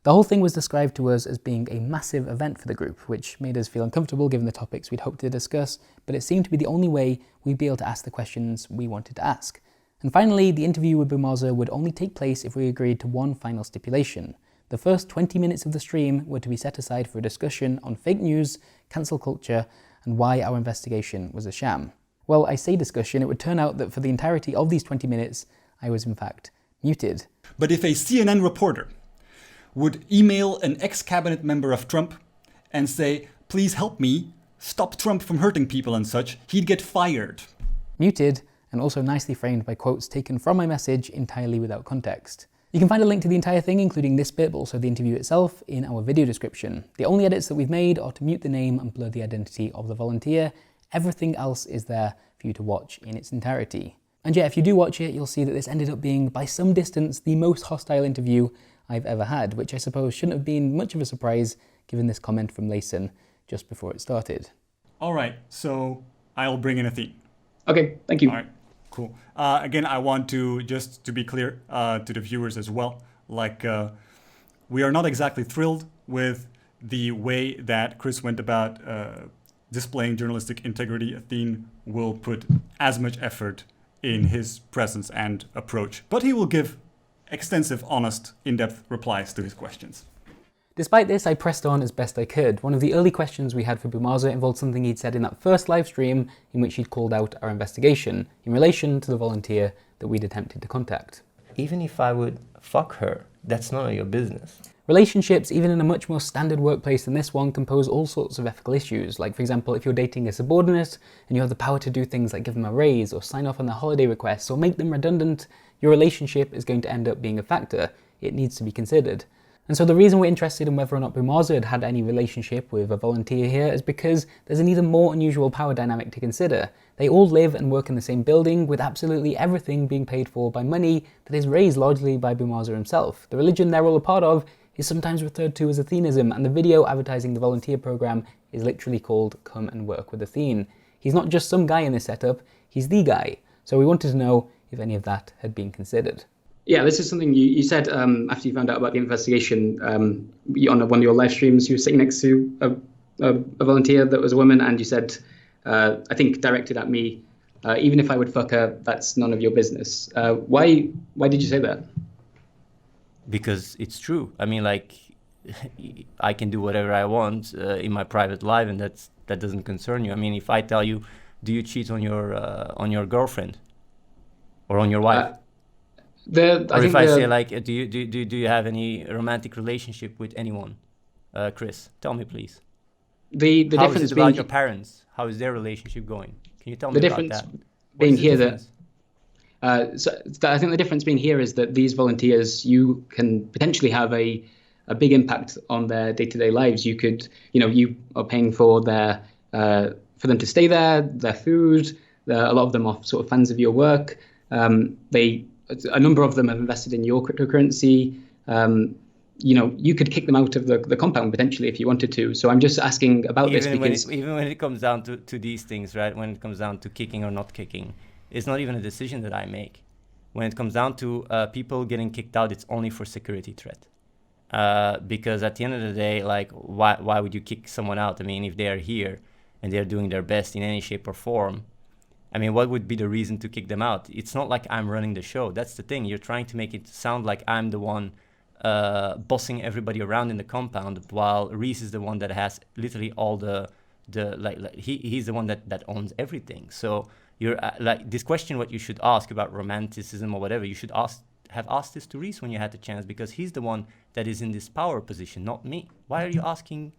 The whole thing was described to us as being a massive event for the group, which made us feel uncomfortable given the topics we'd hoped to discuss, but it seemed to be the only way we'd be able to ask the questions we wanted to ask. And finally, the interview with Boumaza would only take place if we agreed to one final stipulation. The first 20 minutes of the stream were to be set aside for a discussion on fake news, cancel culture, and why our investigation was a sham. Well, I say discussion, it would turn out that for the entirety of these 20 minutes, I was in fact muted. But if a CNN reporter would email an ex-cabinet member of Trump and say, please help me, stop Trump from hurting people and such, he'd get fired. Muted, and also nicely framed by quotes taken from my message entirely without context. You can find a link to the entire thing, including this bit, but also the interview itself, in our video description. The only edits that we've made are to mute the name and blur the identity of the volunteer. Everything else is there for you to watch in its entirety. And yeah, if you do watch it, you'll see that this ended up being, by some distance, the most hostile interview I've ever had, which I suppose shouldn't have been much of a surprise given this comment from Layson just before it started. All right, so I'll bring in Athene. Okay, thank you. All right, cool. Again, I want to, just to be clear to the viewers as well, we are not exactly thrilled with the way that Chris went about displaying journalistic integrity. Athene will put as much effort in his presence and approach, but he will give extensive, honest, in-depth replies to his questions. Despite this, I pressed on as best I could. One of the early questions we had for Boumaza involved something he'd said in that first live stream in which he'd called out our investigation in relation to the volunteer that we'd attempted to contact. Even if I would fuck her, that's none of your business. Relationships, even in a much more standard workplace than this one, can pose all sorts of ethical issues. Like, for example, if you're dating a subordinate and you have the power to do things like give them a raise or sign off on their holiday requests or make them redundant, your relationship is going to end up being a factor. It needs to be considered. And so the reason we're interested in whether or not Boumaza had had any relationship with a volunteer here is because there's an even more unusual power dynamic to consider. They all live and work in the same building, with absolutely everything being paid for by money that is raised largely by Boumaza himself. The religion they're all a part of is sometimes referred to as Athenism, and the video advertising the volunteer program is literally called Come and Work with Athene. He's not just some guy in this setup, he's the guy. So we wanted to know if any of that had been considered. Yeah, this is something you said after you found out about the investigation on one of your live streams. You were sitting next to a volunteer that was a woman, and you said, I think directed at me, even if I would fuck her, that's none of your business. Why did you say that? Because it's true. I mean, like, I can do whatever I want in my private life, and that doesn't concern you. I mean, if I tell you, do you cheat on your girlfriend or on your wife? Or if I say, like, do you have any romantic relationship with anyone? Chris, tell me, please. The How difference is it about being your parents? How is their relationship going? Can you tell me the about difference that? being here that I think the difference being here is that these volunteers, you can potentially have a big impact on their day-to-day lives. You could, you are paying for their for them to stay there, their food. A lot of them are sort of fans of your work. A number of them have invested in your cryptocurrency. You could kick them out of the compound potentially if you wanted to. So I'm just asking about this because even when it comes down to these things, right? When it comes down to kicking or not kicking, it's not even a decision that I make. When it comes down to people getting kicked out, it's only for security threat. Because at the end of the day, like, why would you kick someone out? I mean, if they are here and they're doing their best in any shape or form, I mean, what would be the reason to kick them out? It's not like I'm running the show. That's the thing. You're trying to make it sound like I'm the one bossing everybody around in the compound, while Reese is the one that has literally all he's the one that owns everything. So you're like, this question, what you should ask about romanticism or whatever, you should have asked this to Reese when you had the chance, because he's the one that is in this power position, not me. Why are you asking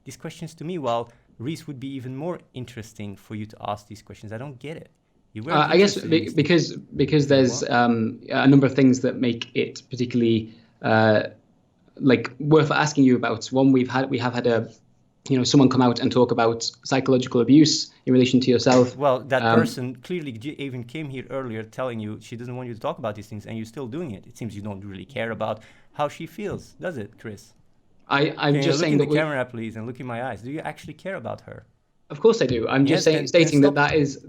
these questions to me while Reese would be even more interesting for you to ask these questions? I don't get it. I guess because there's a number of things that make it particularly worth asking you about. One, we have had someone come out and talk about psychological abuse in relation to yourself. Well, that person clearly even came here earlier telling you she doesn't want you to talk about these things, and you're still doing it. It seems you don't really care about how she feels, does it, Chris? I'm just saying look in the camera, please, and look in my eyes. Do you actually care about her? Of course I do. I'm just stating that is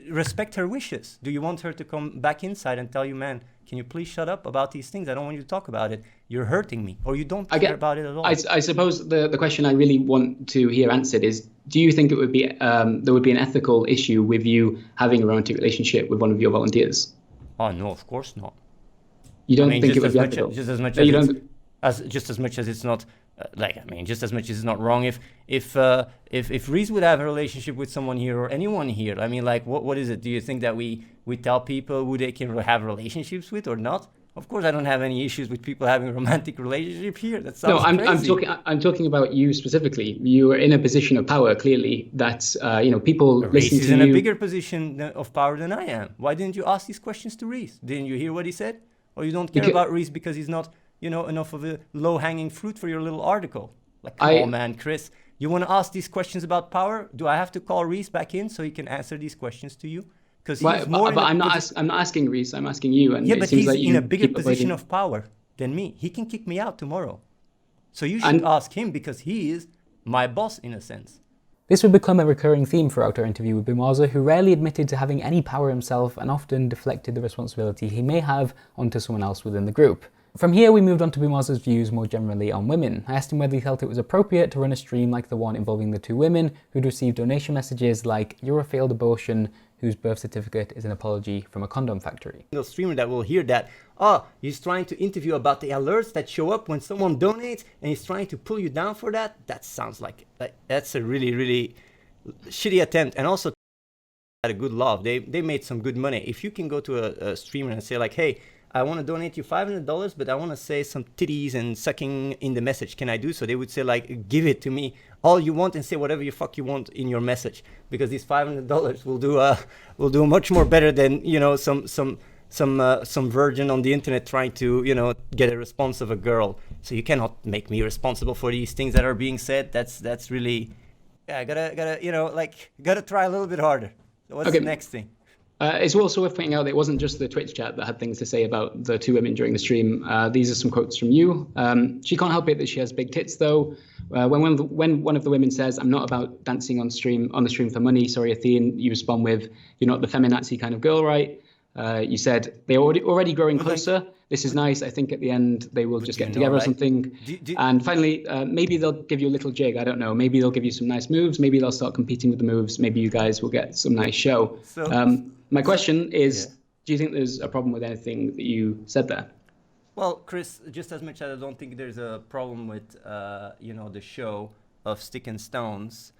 respect her wishes. Do you want her to come back inside and tell you, man, can you please shut up about these things? I don't want you to talk about it. You're hurting me, or you don't care about it at all. I suppose the question I really want to hear answered is: do you think it would be there would be an ethical issue with you having a romantic relationship with one of your volunteers? Oh no, of course not. You don't think it would be ethical? Just as much as it's not. Just as much as it's not wrong if Reese would have a relationship with someone here or anyone here. I mean, like, what is it? Do you think that we tell people who they can have relationships with or not? Of course, I don't have any issues with people having a romantic relationship here. That sounds crazy. I'm talking about you specifically. You are in a position of power, clearly. That people Reese listen to you. is in a bigger position of power than I am. Why didn't you ask these questions to Reese? Didn't you hear what he said? Or you don't care about Reese because he's not enough of a low-hanging fruit for your little article? Like, come on, man, Chris. You want to ask these questions about power? Do I have to call Reese back in so he can answer these questions to you? Because I'm not asking Reese. I'm asking you. And yeah, but he's in a bigger position of power than me. He can kick me out tomorrow. So you should ask him, because he is my boss in a sense. This would become a recurring theme throughout our interview with Boumaza, who rarely admitted to having any power himself and often deflected the responsibility he may have onto someone else within the group. From here, we moved on to Boumaza's views more generally on women. I asked him whether he felt it was appropriate to run a stream like the one involving the two women who'd received donation messages like, "You're a failed abortion whose birth certificate is an apology from a condom factory." The streamer that will hear that, he's trying to interview about the alerts that show up when someone donates, and he's trying to pull you down for that. That sounds like that's a really, really shitty attempt. And also, had a good love. They made some good money. If you can go to a streamer and say, like, hey, I want to donate you $500, but I want to say some titties and sucking in the message. Can I do so? They would say, like, give it to me all you want and say whatever you fuck you want in your message, because these $500 will do much more better than some virgin on the internet trying to get a response of a girl. So you cannot make me responsible for these things that are being said. That's really, gotta try a little bit harder. So what's the next thing? It's also worth pointing out that it wasn't just the Twitch chat that had things to say about the two women during the stream. These are some quotes from you. She can't help it that she has big tits, though. When one of the women says, "I'm not about dancing on the stream for money," sorry, Athene, you respond with, "You're not the feminazi kind of girl, right?" You said, "They're already growing closer. This is nice. I think at the end they will just get together or something." And finally, maybe they'll give you a little jig. I don't know. Maybe they'll give you some nice moves. Maybe they'll start competing with the moves. Maybe you guys will get some nice show. My question is, do you think there's a problem with anything that you said there? Well, Chris, just as much as I don't think there's a problem with, the show of Stick and Stones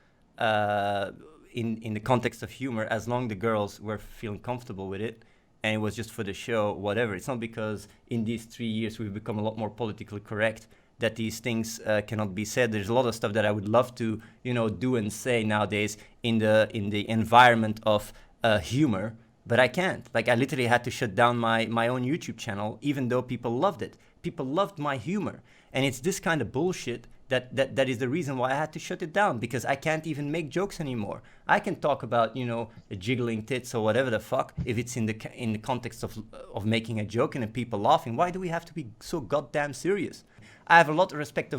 in the context of humor, as long as the girls were feeling comfortable with it, and it was just for the show, whatever. It's not because in these 3 years we've become a lot more politically correct that these things cannot be said. There's a lot of stuff that I would love to, do and say nowadays in the environment of humor, but I can't. Like, I literally had to shut down my own YouTube channel, even though people loved it. People loved my humor. And it's this kind of bullshit that is the reason why I had to shut it down, because I can't even make jokes anymore. I can talk about, jiggling tits or whatever the fuck, if it's in the context of making a joke and people laughing. Why do we have to be so goddamn serious? I have a lot of respect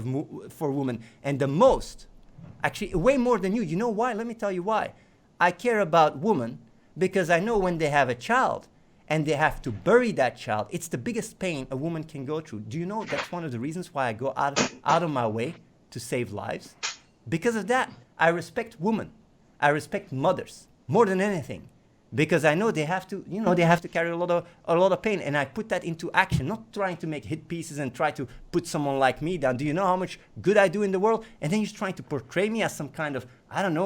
for women, and the most, actually way more than you. You know why? Let me tell you why. I care about women because I know when they have a child and they have to bury that child, it's the biggest pain a woman can go through. Do you know that's one of the reasons why I go out of my way to save lives? Because of that, I respect women. I respect mothers more than anything, because I know they have to, carry a lot of pain, and I put that into action, not trying to make hit pieces and try to put someone like me down. Do you know how much good I do in the world? And then you're trying to portray me as some kind of,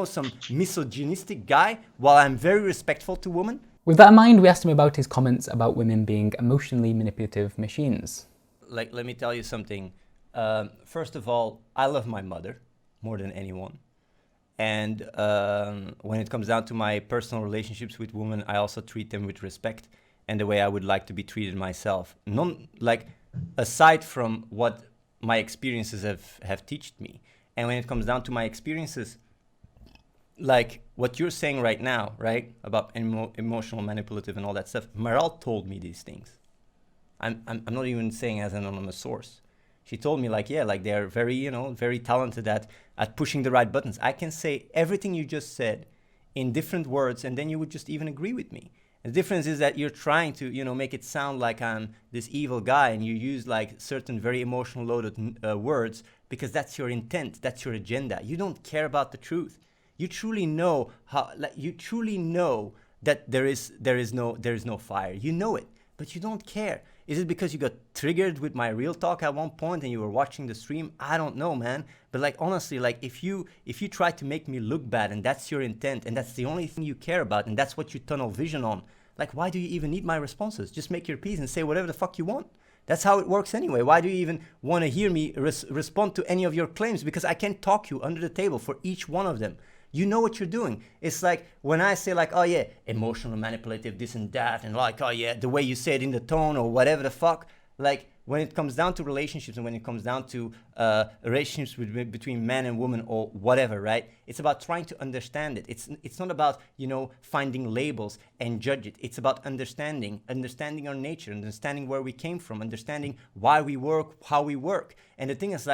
some misogynistic guy while I'm very respectful to women. With that in mind, we asked him about his comments about women being emotionally manipulative machines. Like, let me tell you something. First of all, I love my mother more than anyone. And when it comes down to my personal relationships with women, I also treat them with respect and the way I would like to be treated myself. Aside from what my experiences have taught me. And when it comes down to my experiences, like what you're saying right now, right, about emotional, manipulative and all that stuff, Maral told me these things. I'm not even saying as an anonymous source. She told me, they're very, very talented at pushing the right buttons. I can say everything you just said in different words, and then you would just even agree with me. The difference is that you're trying to, make it sound like I'm this evil guy, and you use certain very emotional loaded words because that's your intent, that's your agenda. You don't care about the truth. You truly know that there is no fire. You know it, but you don't care. Is it because you got triggered with my real talk at one point and you were watching the stream? I don't know, man. But honestly, if you try to make me look bad and that's your intent and that's the only thing you care about and that's what you tunnel vision on, why do you even need my responses? Just make your peace and say whatever the fuck you want. That's how it works anyway. Why do you even want to hear me respond to any of your claims? Because I can talk you under the table for each one of them. You know what you're doing. It's like when I say oh yeah, emotional, manipulative, this and that, and oh yeah, the way you say it in the tone or whatever the fuck. When it comes down to relationships and when it comes down to relationships between man and woman or whatever, right? It's about trying to understand it. It's not about, finding labels and judge it. It's about understanding our nature, understanding where we came from, understanding why we work, how we work. And the thing is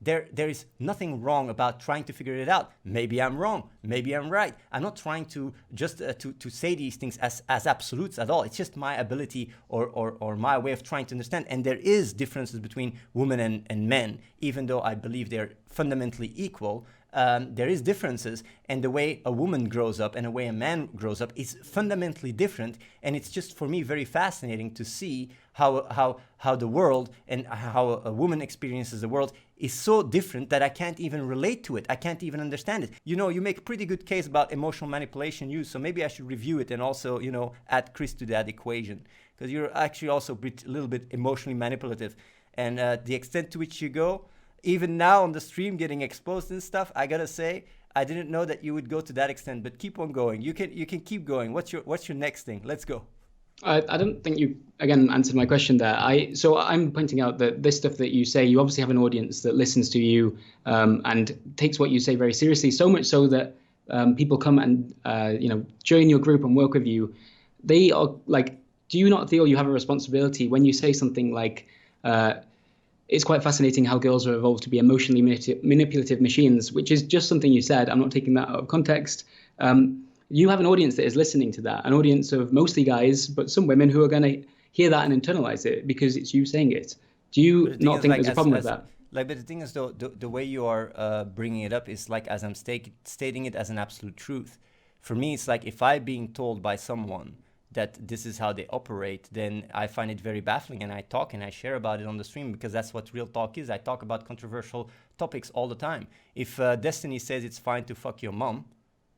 there is nothing wrong about trying to figure it out. Maybe I'm wrong. Maybe I'm right. I'm not trying to just to say these things as absolutes at all. It's just my ability or my way of trying to understand. And there is differences between women and men, even though I believe they're fundamentally equal. There is differences, and the way a woman grows up and the way a man grows up is fundamentally different. And it's just for me very fascinating to see how the world and how a woman experiences the world is so different that I can't even relate to it. I can't even understand it. You make a pretty good case about emotional manipulation use, so maybe I should review it and also, add Chris to that equation, because you're actually also a little bit emotionally manipulative. And the extent to which you go, even now on the stream getting exposed and stuff, I gotta say, I didn't know that you would go to that extent, but keep on going. You can keep going. What's your next thing? Let's go. I don't think you, again, answered my question there. So I'm pointing out that this stuff that you say, you obviously have an audience that listens to you and takes what you say very seriously, so much so that people come and, join your group and work with you. they are like, do you not feel you have a responsibility when you say something like, it's quite fascinating how girls are evolved to be emotionally manipulative machines, which is just something you said. I'm not taking that out of context. You have an audience that is listening to that, an audience of mostly guys, but some women who are going to hear that and internalize it because it's you saying it. Do you not think there's a problem with that? Like, but the thing is, though, the way you are bringing it up is like as I'm stating it as an absolute truth. For me, it's like if I'm being told by someone that this is how they operate, then I find it very baffling, and I talk and I share about it on the stream because that's what real talk is. I talk about controversial topics all the time. If Destiny says it's fine to fuck your mom,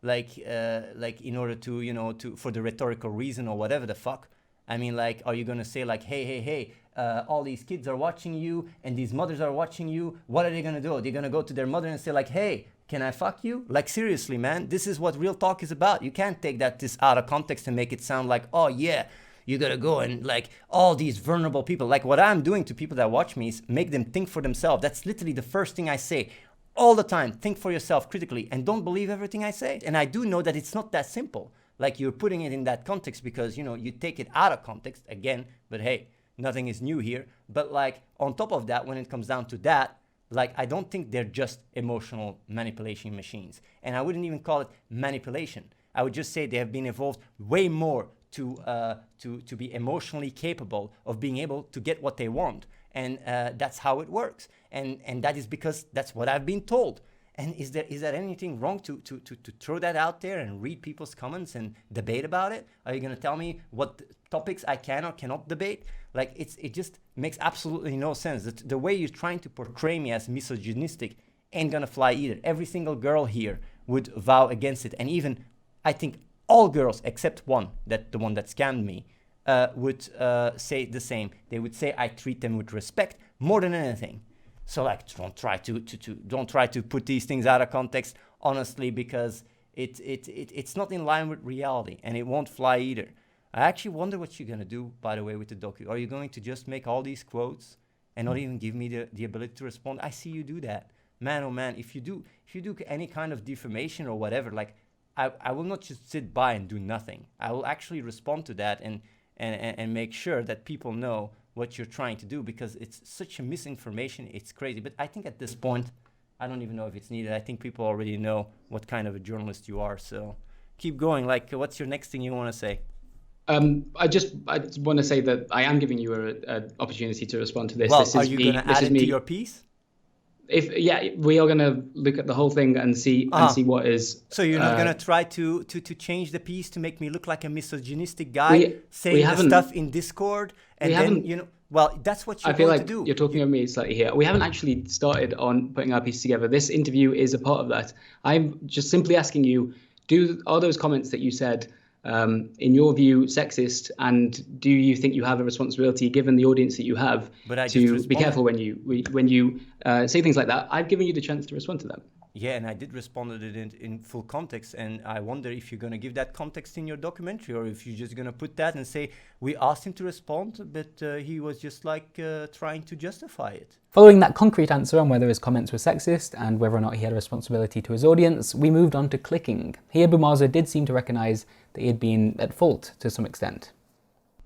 like in order to for the rhetorical reason or whatever the fuck, I mean, like, are you gonna say like, hey, all these kids are watching you and these mothers are watching you? What are they gonna do? They're gonna go to their mother and say like, hey, can I fuck you? Like, seriously, man, this is what real talk is about. You can't take this out of context and make it sound like, oh yeah, you gotta go and like all these vulnerable people. Like what I'm doing to people that watch me is make them think for themselves. That's literally the first thing I say all the time. Think for yourself critically and don't believe everything I say. And I do know that it's not that simple. Like you're putting it in that context because, you take it out of context again, but hey, nothing is new here. But like on top of that, when it comes down to that, like, I don't think they're just emotional manipulation machines. And I wouldn't even call it manipulation. I would just say they have been evolved way more to be emotionally capable of being able to get what they want. And that's how it works. And that is because that's what I've been told. And is there anything wrong to throw that out there and read people's comments and debate about it? Are you going to tell me what topics I can or cannot debate? Like, it just makes absolutely no sense. The way you're trying to portray me as misogynistic ain't going to fly either. Every single girl here would vow against it. And even, I think, all girls except one, the one that scammed me, would say the same. They would say I treat them with respect more than anything. So like, don't try to put these things out of context, honestly, because it's not in line with reality, and it won't fly either. I actually wonder what you're gonna do, by the way, with the docu. Are you going to just make all these quotes and not even give me the ability to respond? I see you do that, man. Oh man, if you do any kind of defamation or whatever, like I will not just sit by and do nothing. I will actually respond to that and make sure that people know what you're trying to do, because it's such a misinformation. It's crazy. But I think at this point, I don't even know if it's needed. I think people already know what kind of a journalist you are. So keep going. Like, what's your next thing you want to say? I just want to say that I am giving you an opportunity to respond to this. Well, this are you going to add it to your piece? We are going to look at the whole thing and see what is. So you're not going to try to change the piece to make me look like a misogynistic guy saying the stuff in Discord, and then well, that's what you're going to do. You're talking of me slightly here. We haven't actually started on putting our piece together. This interview is a part of that. I'm just simply asking you: are those comments that you said, in your view, sexist, and do you think you have a responsibility, given the audience that you have, to be careful when you say things like that? I've given you the chance to respond to them. Yeah, and I did respond to it in full context, and I wonder if you're going to give that context in your documentary, or if you're just going to put that and say, we asked him to respond, but he was just like trying to justify it. Following that concrete answer on whether his comments were sexist and whether or not he had a responsibility to his audience, we moved on to clicking. Here, Bumaza did seem to recognise that he had been at fault to some extent.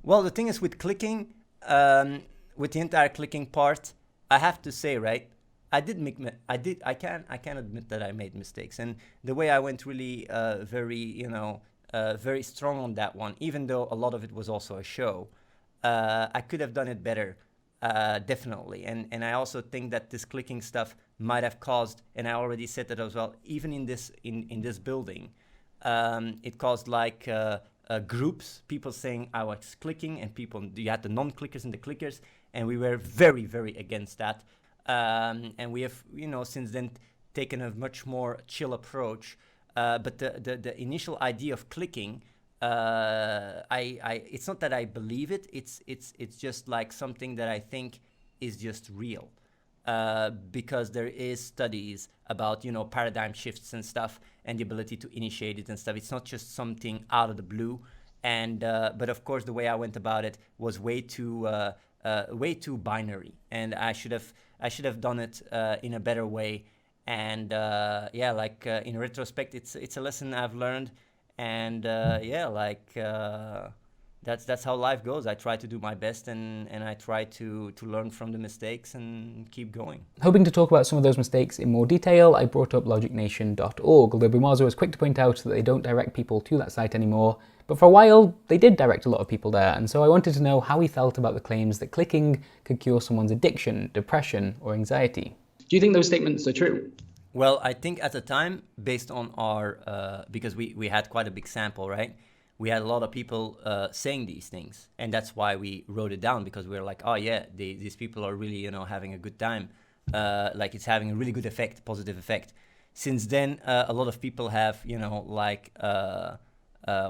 Well, the thing is with clicking, with the entire clicking part, I have to say, right, I can admit that I made mistakes, and the way I went really very strong on that one, even though a lot of it was also a show. I could have done it better, definitely, and I also think that this clicking stuff might have caused, and I already said that as well, even in this building, it caused like groups, people saying I was clicking, and you had the non-clickers and the clickers, and we were very, very against that. And we have, since then taken a much more chill approach. But the initial idea of clicking, it's not that I believe it. It's just like something that I think is just real. Because there is studies about, paradigm shifts and stuff, and the ability to initiate it and stuff. It's not just something out of the blue. And but of course, the way I went about it was way too binary, and I should have done it in a better way. And in retrospect, it's a lesson I've learned, and that's how life goes. I try to do my best, and I try to learn from the mistakes and keep going. Hoping to talk about some of those mistakes in more detail, I brought up logicnation.org, although Bumazo was quick to point out that they don't direct people to that site anymore. But for a while, they did direct a lot of people there, and so I wanted to know how he felt about the claims that clicking could cure someone's addiction, depression, or anxiety. Do you think those statements are true? Well, I think at the time, based on our, because we had quite a big sample, right? We had a lot of people saying these things, and that's why we wrote it down, because we were like, oh yeah, these people are really, having a good time. Like it's having a really good effect, positive effect. Since then, a lot of people have,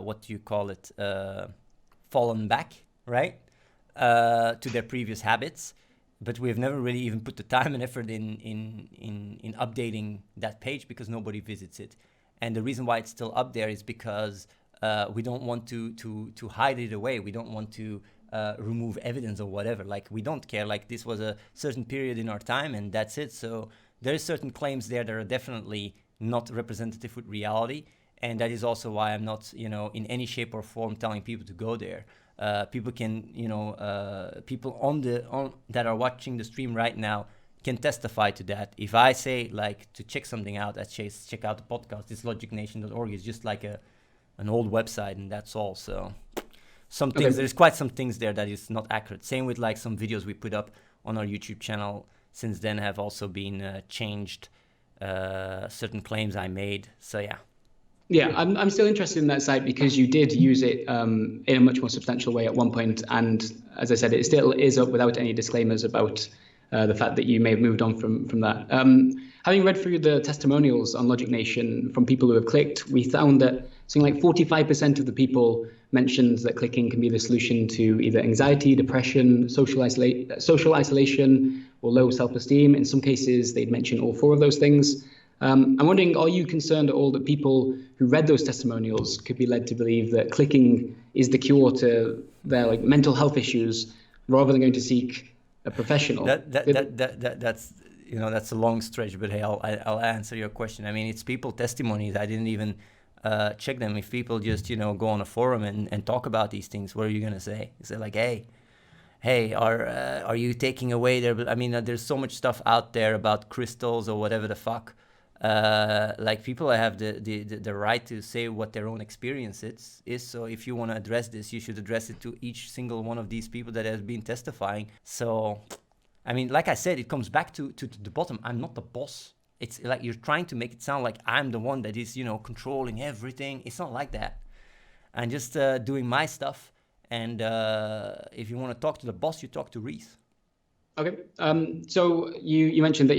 what do you call it, fallen back, right, to their previous habits. But we've never really even put the time and effort in updating that page, because nobody visits it. And the reason why it's still up there is because we don't want to hide it away. We don't want to remove evidence or whatever. Like, we don't care. Like, this was a certain period in our time, and that's it. So there's certain claims there that are definitely not representative with reality. And that is also why I'm not, in any shape or form telling people to go there. People can, people that are watching the stream right now can testify to that. If I say, like, to check something out, check out the podcast, this logicnation.org is just like an old website, and that's all. So some things, there's quite some things there that is not accurate. Same with like some videos we put up on our YouTube channel since then have also been changed, certain claims I made. So yeah. Yeah, I'm still interested in that site because you did use it in a much more substantial way at one point, and as I said, it still is up without any disclaimers about the fact that you may have moved on from that. Having read through the testimonials on Logic Nation from people who have clicked, we found that something like 45% of the people mentioned that clicking can be the solution to either anxiety, depression, social isolation, or low self-esteem. In some cases, they'd mention all four of those things. I'm wondering, are you concerned at all that people who read those testimonials could be led to believe that clicking is the cure to their mental health issues, rather than going to seek a professional? That's a long stretch, but hey, I'll answer your question. I mean, it's people testimonies. I didn't even check them. If people just go on a forum and talk about these things, what are you gonna say? You say like, hey, are you taking away their? I mean, there's so much stuff out there about crystals or whatever the fuck. Like, people have the right to say what their own experience is. So if you want to address this, you should address it to each single one of these people that has been testifying. So, I mean, like I said, it comes back to the bottom. I'm not the boss. It's like you're trying to make it sound like I'm the one that is, controlling everything. It's not like that. I'm just doing my stuff. And if you want to talk to the boss, you talk to Reese. Okay. So you mentioned that,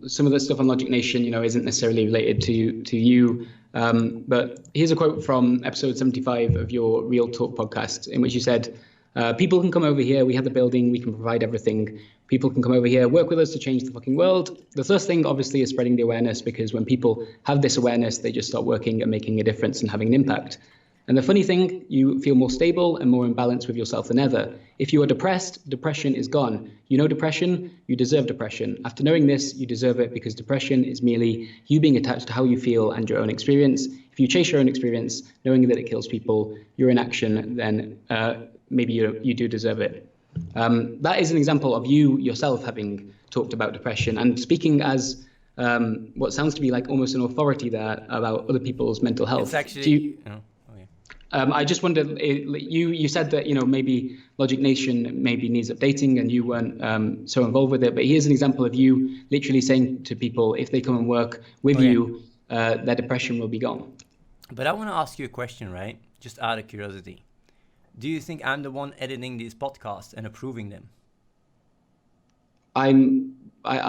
some of the stuff on Logic Nation, isn't necessarily related to you. But here's a quote from episode 75 of your Real Talk podcast, in which you said, people can come over here. We have the building. We can provide everything. People can come over here, work with us to change the fucking world. The first thing, obviously, is spreading the awareness, because when people have this awareness, they just start working and making a difference and having an impact. And the funny thing, you feel more stable and more in balance with yourself than ever. If you are depressed, depression is gone. You know depression, you deserve depression. After knowing this, you deserve it, because depression is merely you being attached to how you feel and your own experience. If you chase your own experience, knowing that it kills people, you're in action, then maybe you do deserve it. That is an example of you yourself having talked about depression and speaking as what sounds to be like almost an authority there about other people's mental health. It's actually... I just wondered, you said that, maybe Logic Nation maybe needs updating and you weren't so involved with it. But here's an example of you literally saying to people, if they come and work with you, their depression will be gone. But I want to ask you a question, right? Just out of curiosity. Do you think I'm the one editing these podcasts and approving them? I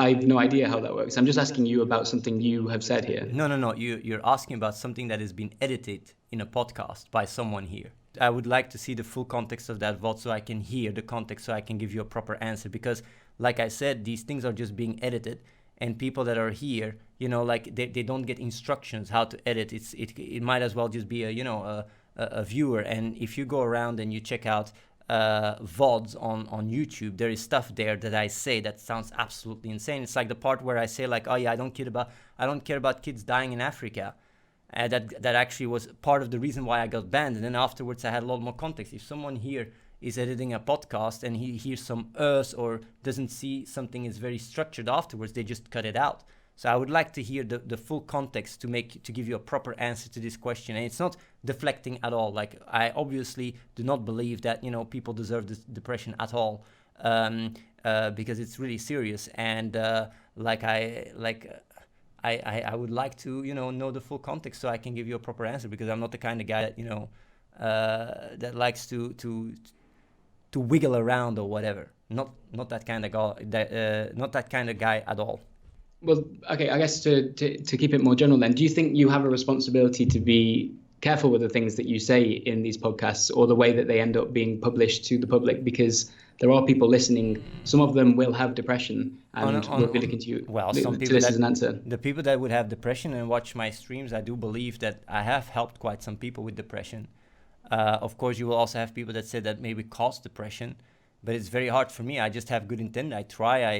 have no idea how that works. I'm just asking you about something you have said here. No. You're asking about something that has been edited in a podcast by someone here. I would like to see the full context of that VOD so I can hear the context, so I can give you a proper answer. Because, like I said, these things are just being edited, and people that are here, they don't get instructions how to edit. It might as well just be a viewer. And if you go around and you check out VODs on YouTube, there is stuff there that I say that sounds absolutely insane. It's like the part where I say like, oh yeah, I don't care about kids dying in Africa, That actually was part of the reason why I got banned. And then afterwards I had a lot more context. If someone here is editing a podcast and he hears some or doesn't see something is very structured afterwards, they just cut it out. So I would like to hear the full context to give you a proper answer to this question. And it's not deflecting at all. Like, I obviously do not believe that, you know, people deserve this depression at all, because it's really serious. And I would like to, you know the full context so I can give you a proper answer, because I'm not the kind of guy that, you know, that likes to wiggle around or whatever. Not that kind of guy. Not that kind of guy at all. Well, okay, I guess to keep it more general then, do you think you have a responsibility to be careful with the things that you say in these podcasts or the way that they end up being published to the public? Because there are people listening, some of them will have depression and will be looking to you as an answer. The people that would have depression and watch my streams, I do believe that I have helped quite some people with depression. Of course, you will also have people that say that maybe cause depression, but it's very hard for me. I just have good intent. I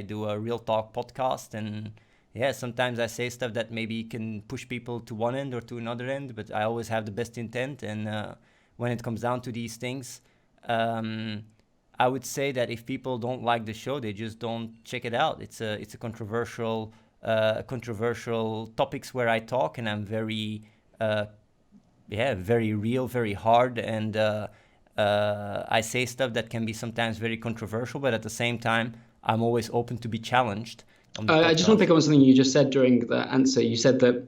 do a real talk podcast, and yeah, sometimes I say stuff that maybe can push people to one end or to another end, but I always have the best intent. And when it comes down to these things, I would say that if people don't like the show, they just don't check it out. It's a controversial topics where I talk, and I'm very very real, very hard, and I say stuff that can be sometimes very controversial, but at the same time, I'm always open to be challenged. I just want to pick up on something you just said during the answer. You said that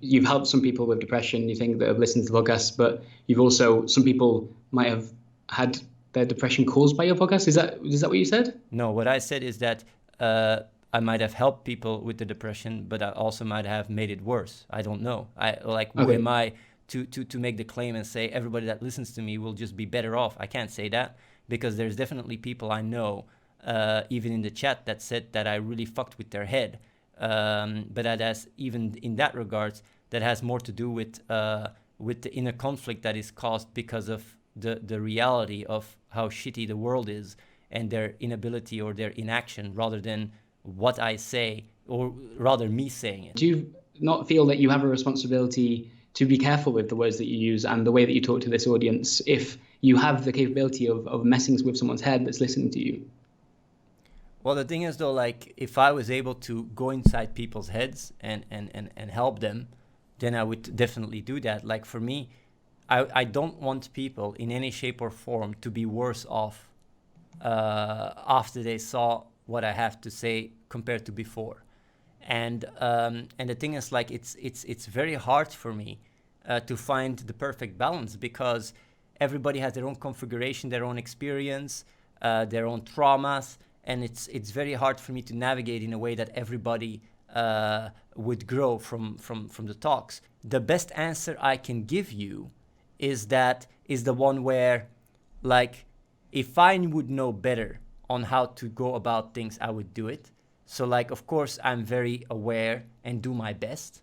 you've helped some people with depression, you think, that have listened to the podcast, but you've also, some people might have had their depression caused by your podcast. Is that what you said? No, what I said is that I might have helped people with the depression, but I also might have made it worse. I don't know. Who am I to make the claim and say everybody that listens to me will just be better off? I can't say that, because there's definitely people I know, even in the chat, that said that I really fucked with their head. But that has, even in that regards, that has more to do with the inner conflict that is caused because of the reality of how shitty the world is and their inability or their inaction, rather than what I say, or rather me saying it. Do you not feel that you have a responsibility to be careful with the words that you use and the way that you talk to this audience if you have the capability of messing with someone's head that's listening to you? Well, the thing is, though, like, if I was able to go inside people's heads and help them, then I would definitely do that. Like, for me, I don't want people in any shape or form to be worse off after they saw what I have to say compared to before. And the thing is, like, it's very hard for me to find the perfect balance, because everybody has their own configuration, their own experience, their own traumas, and it's very hard for me to navigate in a way that everybody would grow from the talks. The best answer I can give you is the one where, like, if I would know better on how to go about things, I would do it. So, like, of course, I'm very aware and do my best.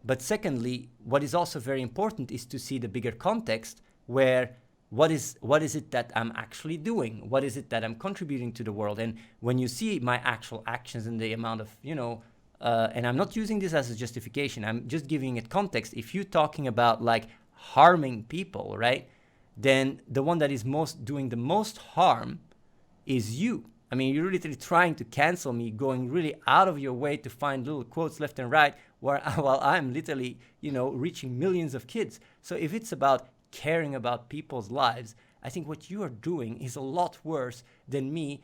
But secondly, what is also very important is to see the bigger context, where what is it that I'm actually doing? What is it that I'm contributing to the world? And when you see my actual actions and the amount of, and I'm not using this as a justification, I'm just giving it context. If you're talking about, like, harming people, right, then the one that is doing the most harm is you. I mean, you're literally trying to cancel me, going really out of your way to find little quotes left and right, while I'm literally, reaching millions of kids. So if it's about caring about people's lives, I think what you are doing is a lot worse than me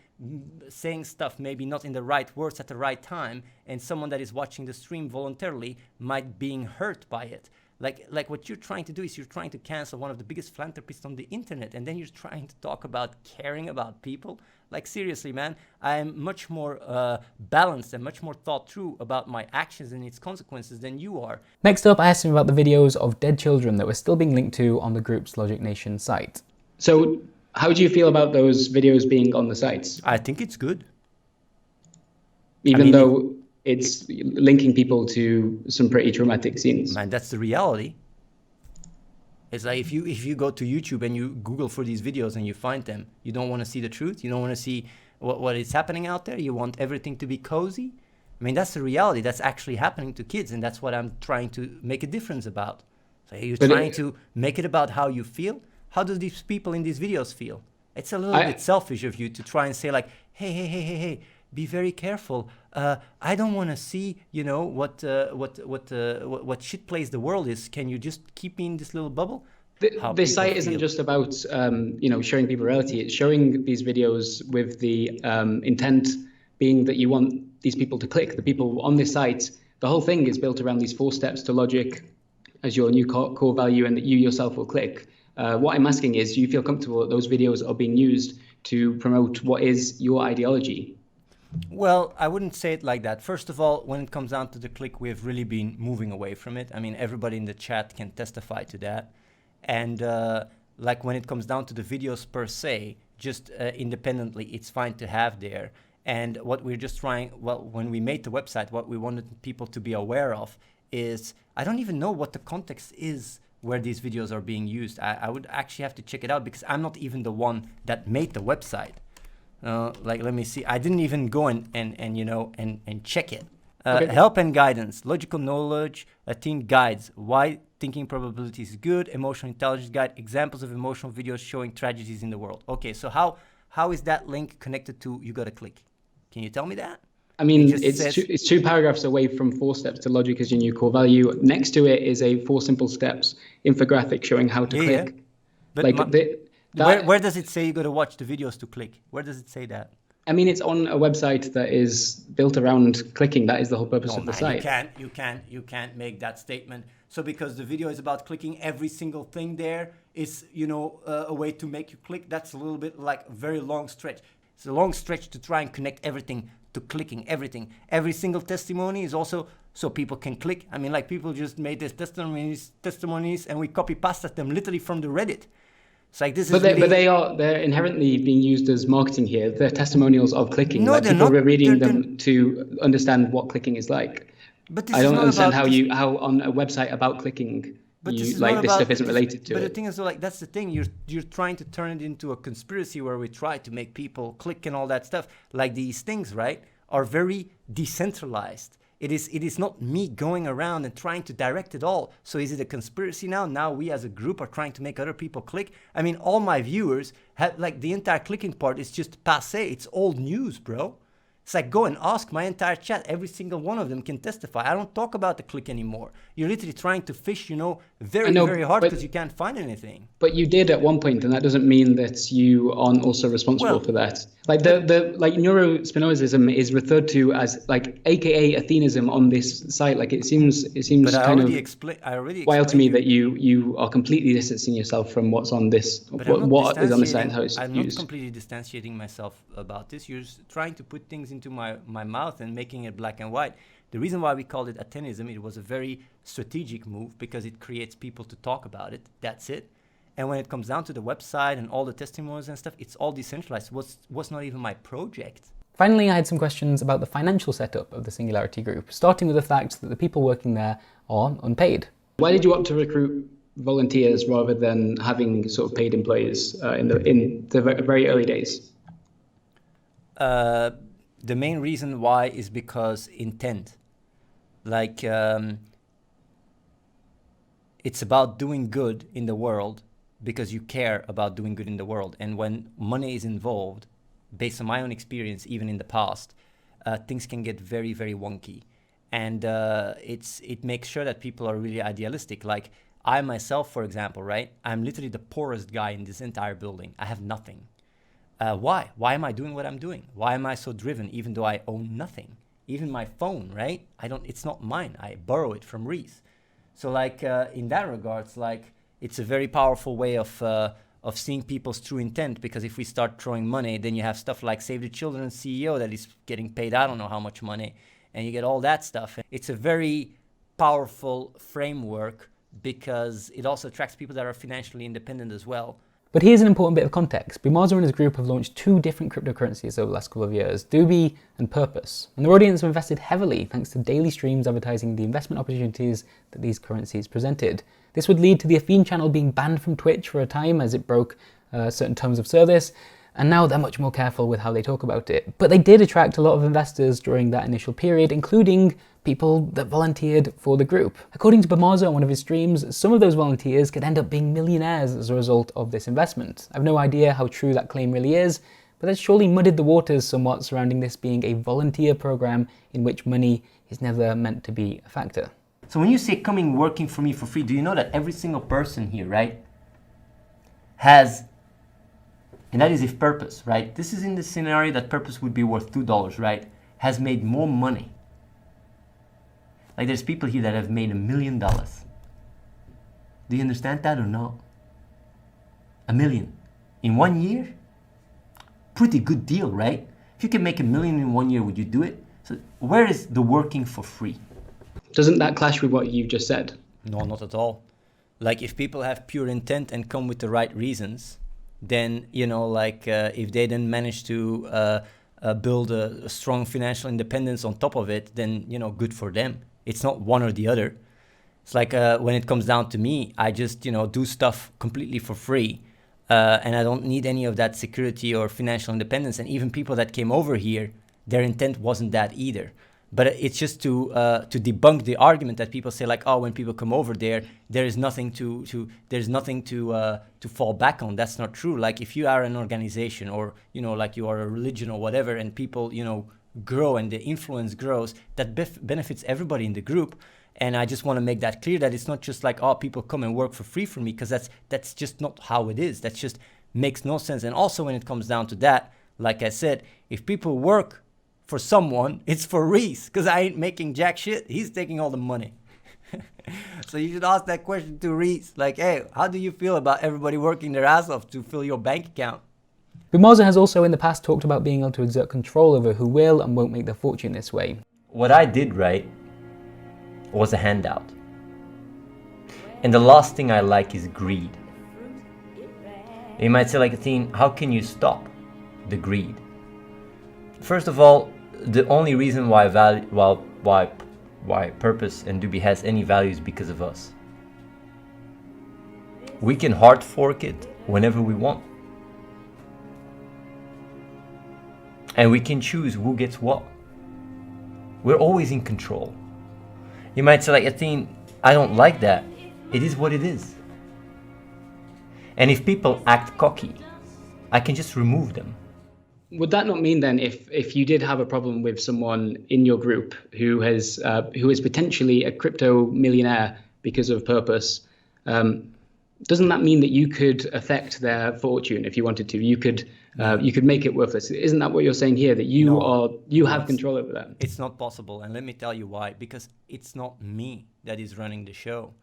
saying stuff maybe not in the right words at the right time, and someone that is watching the stream voluntarily might being hurt by it. Like what you're trying to do is you're trying to cancel one of the biggest philanthropists on the internet, and then you're trying to talk about caring about people. Like, seriously, man, I'm much more balanced and much more thought through about my actions and its consequences than you are. Next up, I asked him about the videos of dead children that were still being linked to on the group's Logic Nation site. So how do you feel about those videos being on the site? I think it's good. Even though it's linking people to some pretty traumatic scenes. Man, that's the reality. It's like if you go to YouTube and you Google for these videos and you find them, you don't want to see the truth. You don't want to see what is happening out there. You want everything to be cozy. I mean, that's the reality. That's actually happening to kids, and that's what I'm trying to make a difference about. So you're trying to make it about how you feel. How do these people in these videos feel? It's a little bit selfish of you to try and say like, hey, be very careful. I don't want to see, you know, what shit place the world is. Can you just keep me in this little bubble? This site isn't just about, you know, showing people reality. It's showing these videos with the intent being that you want these people to click. The people on this site, the whole thing is built around these 4 steps to logic as your new core value, and that you yourself will click. What I'm asking is, do you feel comfortable that those videos are being used to promote what is your ideology? Well, I wouldn't say it like that. First of all, when it comes down to the click, we have really been moving away from it. I mean, everybody in the chat can testify to that. And like when it comes down to the videos per se, just independently, it's fine to have there. And what we're just trying, well, when we made the website, what we wanted people to be aware of is, I don't even know what the context is where these videos are being used. I would actually have to check it out because I'm not even the one that made the website. Like, let me see. I didn't even go and check it. Okay. Help and guidance, logical knowledge, Athene guides, why thinking probability is good, emotional intelligence guide, examples of emotional videos showing tragedies in the world. Okay, so how is that link connected to you gotta click? Can you tell me that? I mean, it's 2 paragraphs away from 4 steps to logic as your new core value. Next to it is a 4 simple steps infographic showing how to click. But like where does it say you got to watch the videos to click? Where does it say that? I mean, it's on a website that is built around clicking. That is the whole purpose of the site. You can't make that statement. So because the video is about clicking, every single thing there is, you know, a way to make you click. That's a little bit like a very long stretch. It's a long stretch to try and connect everything to clicking, everything. Every single testimony is also so people can click. I mean, like people just made these testimonies and we copy pasted them literally from the Reddit. It's like this they're inherently being used as marketing here. They're testimonials of clicking. No, like people are reading them to understand what clicking is like. But I don't understand how on a website about clicking, this stuff isn't related to it. But the thing is, like, that's the thing. You're trying to turn it into a conspiracy where we try to make people click and all that stuff. Like these things, right, are very decentralized. It is not me going around and trying to direct it all. So is it a conspiracy now? Now we as a group are trying to make other people click? I mean, all my viewers have, like, the entire clicking part is just passé. It's old news, bro. It's like, go and ask my entire chat. Every single one of them can testify. I don't talk about the click anymore. You're literally trying to fish, you know, very hard because you can't find anything. But you did at one point, and that doesn't mean that you aren't also responsible for that. Like the neurospinozism is referred to as like AKA Athenism on this site. Like it seems kind of wild to me that you are completely distancing yourself from what's on this, what is on the site and how it's used. I'm not completely distanciating myself about this. You're trying to put things into my mouth and making it black and white. The reason why we called it Athenism, it was a very strategic move because it creates people to talk about it. That's it. And when it comes down to the website and all the testimonials and stuff, it's all decentralized. Was not even my project. Finally, I had some questions about the financial setup of the Singularity Group, starting with the fact that the people working there are unpaid. Why did you opt to recruit volunteers rather than having sort of paid employees in the very early days? The main reason why is because intent. Like, it's about doing good in the world because you care about doing good in the world. And when money is involved, based on my own experience, even in the past, things can get very, very wonky. And it makes sure that people are really idealistic. Like I myself, for example, right? I'm literally the poorest guy in this entire building. I have nothing. Why? Why am I doing what I'm doing? Why am I so driven even though I own nothing? Even my phone, right? It's not mine. I borrow it from Reese. So like in that regards, like it's a very powerful way of seeing people's true intent, because if we start throwing money, then you have stuff like Save the Children CEO that is getting paid I don't know how much money, and you get all that stuff. It's a very powerful framework because it also attracts people that are financially independent as well. But here's an important bit of context. Bumaza and his group have launched 2 different cryptocurrencies over the last couple of years, Doobie and Purpose. And their audience have invested heavily thanks to daily streams advertising the investment opportunities that these currencies presented. This would lead to the Athene channel being banned from Twitch for a time as it broke certain terms of service. and now they're much more careful with how they talk about it. But they did attract a lot of investors during that initial period, including people that volunteered for the group. According to Bamazo on one of his streams, some of those volunteers could end up being millionaires as a result of this investment. I have no idea how true that claim really is, but that's surely muddied the waters somewhat surrounding this being a volunteer program in which money is never meant to be a factor. So when you say coming working for me for free, do you know that every single person here, right, has, and that is if purpose, right? This is in the scenario that purpose would be worth $2, right? Has made more money. Like there's people here that have made $1 million. Do you understand that or not? $1 million in 1 year? Pretty good deal, right? If you can make $1 million in 1 year, would you do it? So where is the working for free? Doesn't that clash with what you've just said? No, not at all. Like if people have pure intent and come with the right reasons, then, you know, like if they then manage to build a strong financial independence on top of it, then, you know, good for them. It's not one or the other. It's like when it comes down to me, I just, you know, do stuff completely for free. And I don't need any of that security or financial independence. And even people that came over here, their intent wasn't that either. But it's just to debunk the argument that people say like, oh, when people come over there is nothing to fall back on. That's not true. Like if you are an organization or, you know, like you are a religion or whatever, and people, you know, grow and the influence grows, that benefits everybody in the group. And I just want to make that clear that it's not just like, oh, people come and work for free for me, because that's just not how it is. That just makes no sense. And also when it comes down to that, like I said, if people work for someone, it's for Reese, because I ain't making jack shit. He's taking all the money. So you should ask that question to Reese. Like, hey, how do you feel about everybody working their ass off to fill your bank account? Bamazo has also in the past talked about being able to exert control over who will and won't make their fortune this way. What I did, right, was a handout. And the last thing I like is greed. You might say like, Athene, how can you stop the greed? First of all, the only reason why purpose and Doobie has any value is because of us. We can hard fork it whenever we want. And we can choose who gets what. We're always in control. You might say like, Athene, I don't like that. It is what it is. And if people act cocky, I can just remove them. Would that not mean then, if you did have a problem with someone in your group who is potentially a crypto millionaire because of purpose, doesn't that mean that you could affect their fortune if you wanted to? You could make it worthless. Isn't that what you're saying here? That you have control over that? It's not possible, and let me tell you why. Because it's not me that is running the show.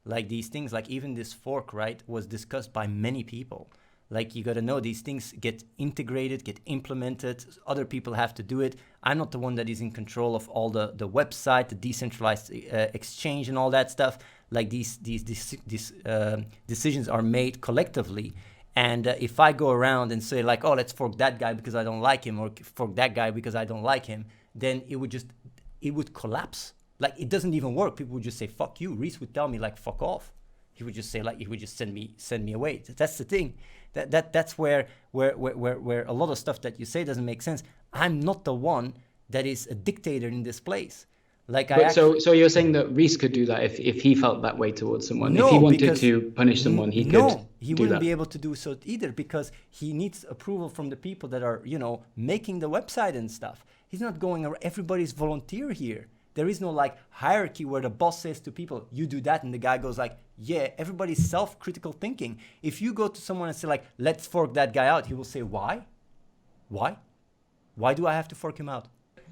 Like these things, like even this fork, right, was discussed by many people. Like you got to know these things get integrated, get implemented. Other people have to do it. I'm not the one that is in control of all the website, the decentralized exchange and all that stuff. Like these decisions are made collectively. And if I go around and say like, oh, let's fork that guy because I don't like him, or fork that guy because I don't like him, then it would collapse. Like it doesn't even work. People would just say, fuck you. Reese would tell me like, fuck off. He would just say like, he would just send me away. That's the thing. That's where a lot of stuff that you say doesn't make sense. I'm not the one that is a dictator in this place. Like so you're saying that Reese could do that if he felt that way towards someone. No, if he wanted to punish someone, he could. No, he wouldn't be able to do so either, because he needs approval from the people that are, you know, making the website and stuff. He's not going around. Everybody's volunteer here. There is no like hierarchy where the boss says to people, you do that, and the guy goes like, yeah. Everybody's self-critical thinking. If you go to someone and say like, let's fork that guy out, he will say, why? Why do I have to fork him out?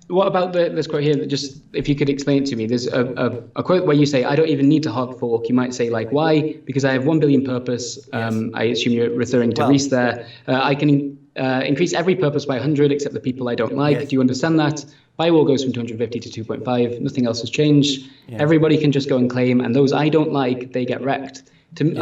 What about this quote here? Just if you could explain it to me. There's a quote where you say, I don't even need to hard fork. You might say like, why? Because I have 1 billion purpose. Yes. I assume you're referring to Reese there. I can increase every purpose by 100 except the people I don't like. Yes. Do you understand that? Buy wall goes from 250 to 2.5. Nothing else has changed. Yeah. Everybody can just go and claim, and those I don't like, they get wrecked. Can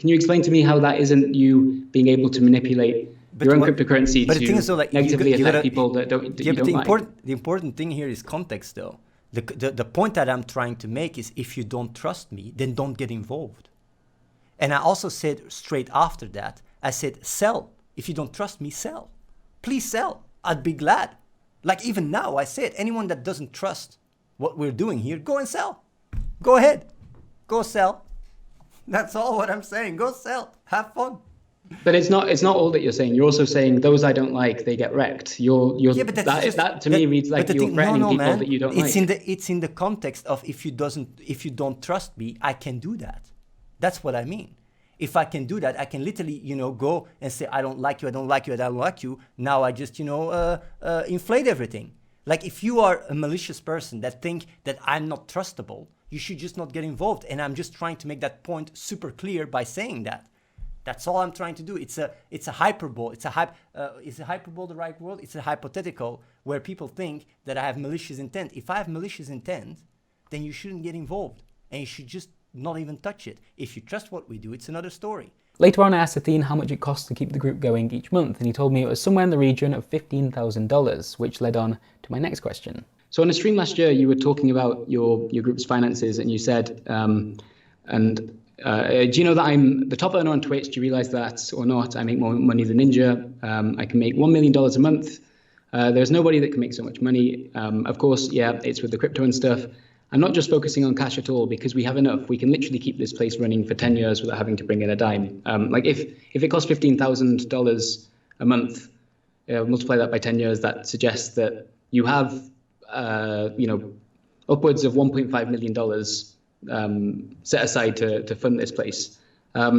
you explain to me how that isn't you being able to manipulate your own cryptocurrency to negatively affect people that don't like? The important thing here is context, though. The point that I'm trying to make is, if you don't trust me, then don't get involved. And I also said straight after that, I said sell If you don't trust me, sell. Please sell. I'd be glad. Like even now, I say it. Anyone that doesn't trust what we're doing here, go and sell. Go ahead. Go sell. That's all what I'm saying. Go sell. Have fun. But it's not all that you're saying. You're also saying those I don't like, they get wrecked. But that to me reads like you're threatening people that you don't like. It's in the context of if you don't trust me, I can do that. That's what I mean. If I can do that, I can literally, go and say, I don't like you, I don't like you, I don't like you. Now I just, inflate everything. Like if you are a malicious person that think that I'm not trustable, you should just not get involved. And I'm just trying to make that point super clear by saying that. That's all I'm trying to do. It's a hyperbole. Is a hyperbole the right word? It's a hypothetical where people think that I have malicious intent. If I have malicious intent, then you shouldn't get involved. And you should just not even touch it. If you trust what we do, it's another story. Later on, I asked Athene how much it costs to keep the group going each month, and he told me it was somewhere in the region of $15,000, which led on to my next question. So on a stream last year, you were talking about your group's finances, and you said, do you know that I'm the top earner on Twitch? Do you realize that or not? I make more money than Ninja. I can make $1 million a month. There's nobody that can make so much money. Of course, yeah, it's with the crypto and stuff. I'm not just focusing on cash at all because we have enough. We can literally keep this place running for 10 years without having to bring in a dime. Like if it costs $15,000 a month, multiply that by 10 years, that suggests that you have, upwards of $1.5 million set aside to fund this place. I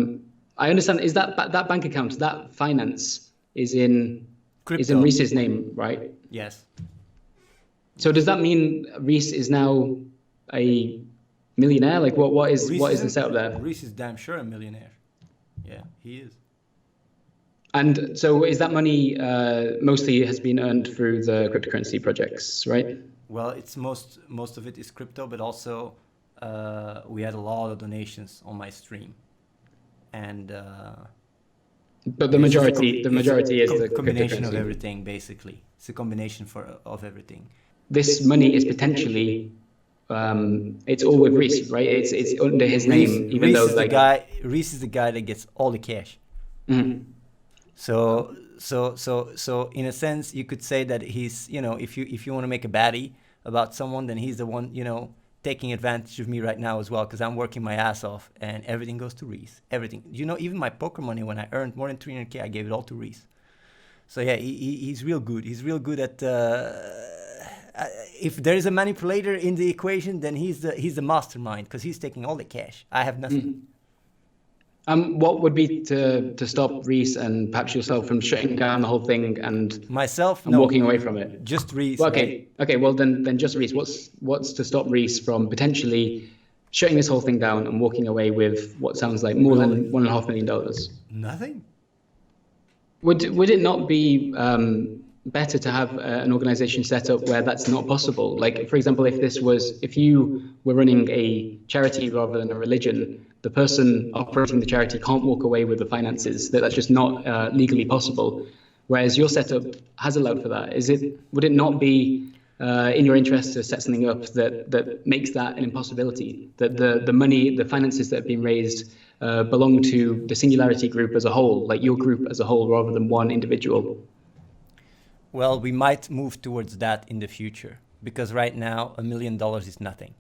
understand. Is that bank account, that finance is in Reese's name, right? Yes. So does that mean Reese is now a millionaire? Like what is the setup there? Reese is damn sure a millionaire. Yeah, he is. And so is that money mostly has been earned through the cryptocurrency projects, right? Well, it's most of it is crypto, but also we had a lot of donations on my stream, and but the majority is the combination of everything. Basically, it's a combination of everything. This money is potentially it's all with Reese, right? It's under his name, even Reese though Reese is the guy that gets all the cash. Mm-hmm. So in a sense, you could say that he's, if you want to make a baddie about someone, then he's the one, taking advantage of me right now as well, because I'm working my ass off and everything goes to Reese. Everything. Even my poker money, when I earned more than 300K, I gave it all to Reese. So yeah, he's real good. He's real good at. If there is a manipulator in the equation, then he's the mastermind because he's taking all the cash. I have nothing. What would be to stop Reese and perhaps yourself from shutting down the whole thing and walking away from it? Just Reese. Well, okay. Well, then just Reese. What's to stop Reese from potentially shutting this whole thing down and walking away with what sounds like more than $1.5 million? Nothing. Would it not be better to have an organization set up where that's not possible? Like, for example, if you were running a charity rather than a religion, the person operating the charity can't walk away with the finances. That's just not legally possible. Whereas your setup has allowed for that. Would it not be in your interest to set something up that makes that an impossibility? That the money, the finances that have been raised belong to the Singularity Group as a whole, like your group as a whole, rather than one individual? Well, we might move towards that in the future because right now $1 million is nothing.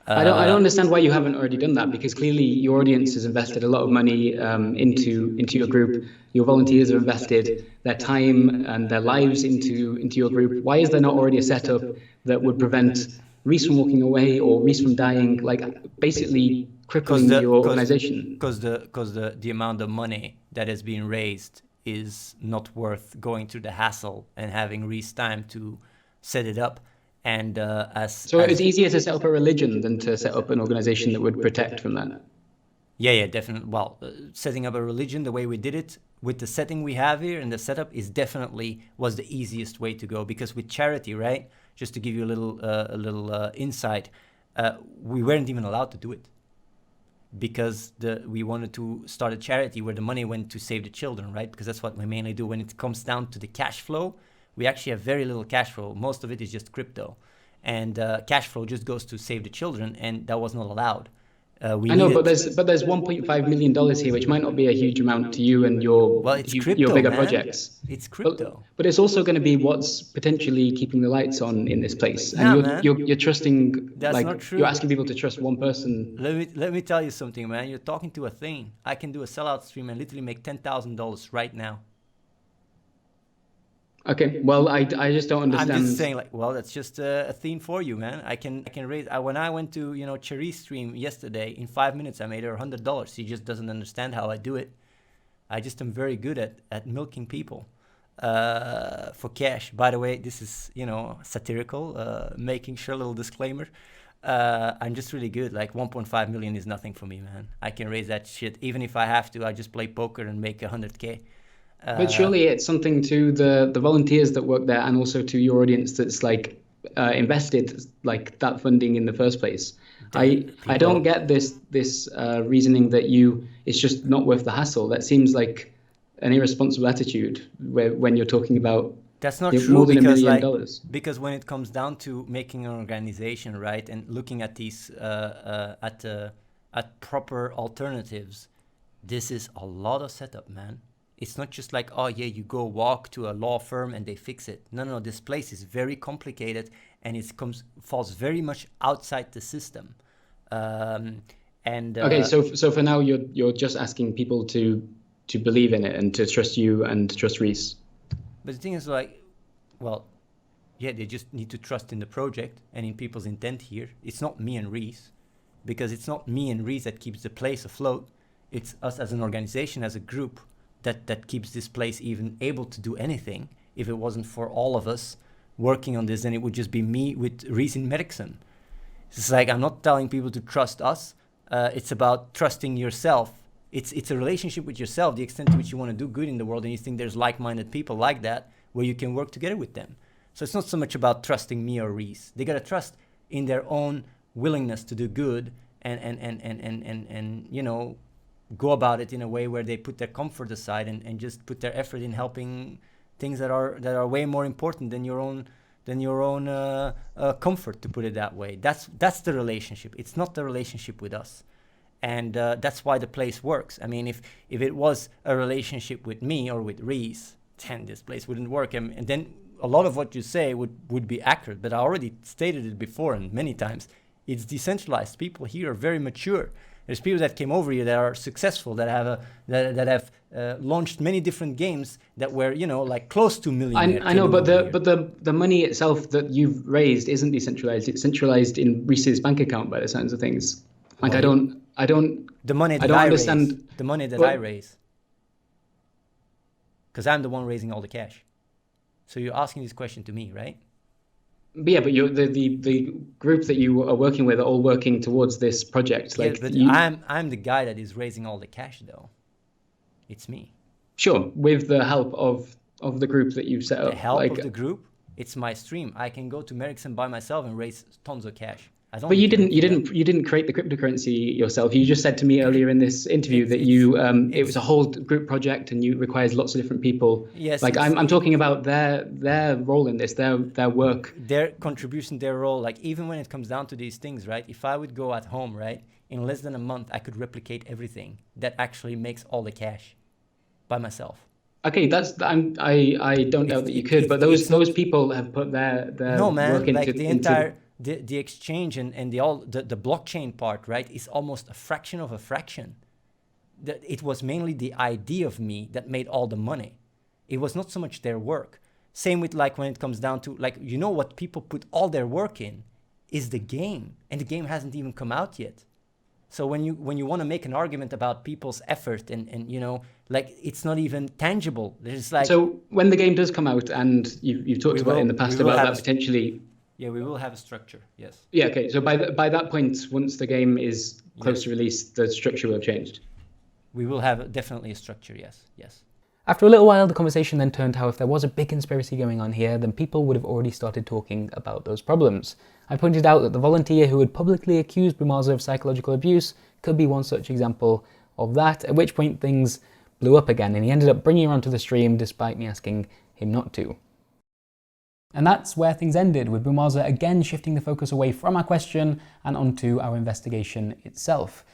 I don't understand why you haven't already done that, because clearly your audience has invested a lot of money into your group. Your volunteers have invested their time and their lives into your group. Why is there not already a setup that would prevent Reese from walking away or Reese from dying, like basically crippling your organization? Because the amount of money that has been raised is not worth going through the hassle and having Reese time to set it up. And So it's easier to set up a religion than to set up an organization that would protect from that? Yeah, definitely. Well, setting up a religion the way we did it, with the setting we have here and the setup, was the easiest way to go. Because with charity, right, just to give you a little insight, we weren't even allowed to do it. Because we wanted to start a charity where the money went to save the children, right? Because that's what we mainly do. When it comes down to the cash flow, we actually have very little cash flow. Most of it is just crypto. And cash flow just goes to save the children, and that was not allowed. I know, but there's $1.5 million here, which might not be a huge amount to you and your bigger projects. It's crypto. But it's also going to be what's potentially keeping the lights on in this place. And you're trusting, That's not true. You're asking people to trust one person. Let me tell you something, man. You're talking to Athene. I can do a sellout stream and literally make $10,000 right now. Okay, well, I just don't understand. I'm just saying, like, well, that's just a theme for you, man. I can raise. When I went to Cherry's stream yesterday, in 5 minutes I made her $100. She just doesn't understand how I do it. I just am very good at milking people for cash. By the way, this is satirical, making sure a little disclaimer. I'm just really good. Like 1.5 million is nothing for me, man. I can raise that shit even if I have to. I just play poker and make 100K. But surely it's something to the volunteers that work there and also to your audience that's like invested like that funding in the first place. I don't get this reasoning that it's just not worth the hassle. That seems like an irresponsible attitude when you're talking about that's not true more than because $1 million. Because when it comes down to making an organization, right, and looking at these at proper alternatives, this is a lot of setup, man. It's not just like, oh yeah, you go walk to a law firm and they fix it. No, this place is very complicated and it falls very much outside the system. Okay, so for now you're just asking people to believe in it and to trust you and to trust Reese. But the thing is, like, well, yeah, they just need to trust in the project and in people's intent here. It's not me and Reese, because it's not me and Reese that keeps the place afloat. It's us as an organization, as a group, that keeps this place even able to do anything. If it wasn't for all of us working on this, then it would just be me with Reese in Merksem. It's like, I'm not telling people to trust us. It's about trusting yourself. It's a relationship with yourself, the extent to which you want to do good in the world and you think there's like-minded people like that where you can work together with them. So it's not so much about trusting me or Reese. They got to trust in their own willingness to do good and go about it in a way where they put their comfort aside and just put their effort in helping things that are way more important than your own comfort, to put it that way. That's the relationship. It's not the relationship with us. And that's why the place works. I mean, if it was a relationship with me or with Reese, then this place wouldn't work. And then a lot of what you say would be accurate. But I already stated it before and many times. It's decentralized. People here are very mature. There's people that came over here that are successful, that have launched many different games that were, like close to millionaire. I know, but the money itself that you've raised isn't decentralized. It's centralized in Reese's bank account by the sounds of things. Like, I don't. The money that I raise. Because I'm the one raising all the cash. So you're asking this question to me, right? But yeah, but you're the group that you are working with are all working towards this project. Yes, but I'm the guy that is raising all the cash, though. It's me. Sure, with the help of the group that you've set up. The help of the group. It's my stream. I can go to Merksem by myself and raise tons of cash. But you didn't create the cryptocurrency yourself. You just said to me earlier in this interview that it was a whole group project and it requires lots of different people. Yes. Like I'm talking about their role in this, their work, their contribution, their role. Like, even when it comes down to these things, right? If I would go at home, right, in less than a month, I could replicate everything that actually makes all the cash by myself. Okay, I don't doubt that you could, but those people have put their work into the entire. The exchange and the blockchain part, right, is almost a fraction of a fraction. It was mainly the idea of me that made all the money. It was not so much their work. Same with, like, when it comes down to, like, what people put all their work in is the game, and the game hasn't even come out yet. So when you want to make an argument about people's effort and like, it's not even tangible. There's like, so when the game does come out, and you've talked about it in the past about that potentially. Yeah, we will have a structure, yes. Yeah, okay. So by that point, once the game is close to release, the structure will have changed. We will have definitely a structure, yes. After a little while, the conversation then turned how if there was a big conspiracy going on here, then people would have already started talking about those problems. I pointed out that the volunteer who had publicly accused Bumaza of psychological abuse could be one such example of that, at which point things blew up again, and he ended up bringing her onto the stream despite me asking him not to. And that's where things ended, with Boumaza again shifting the focus away from our question and onto our investigation itself.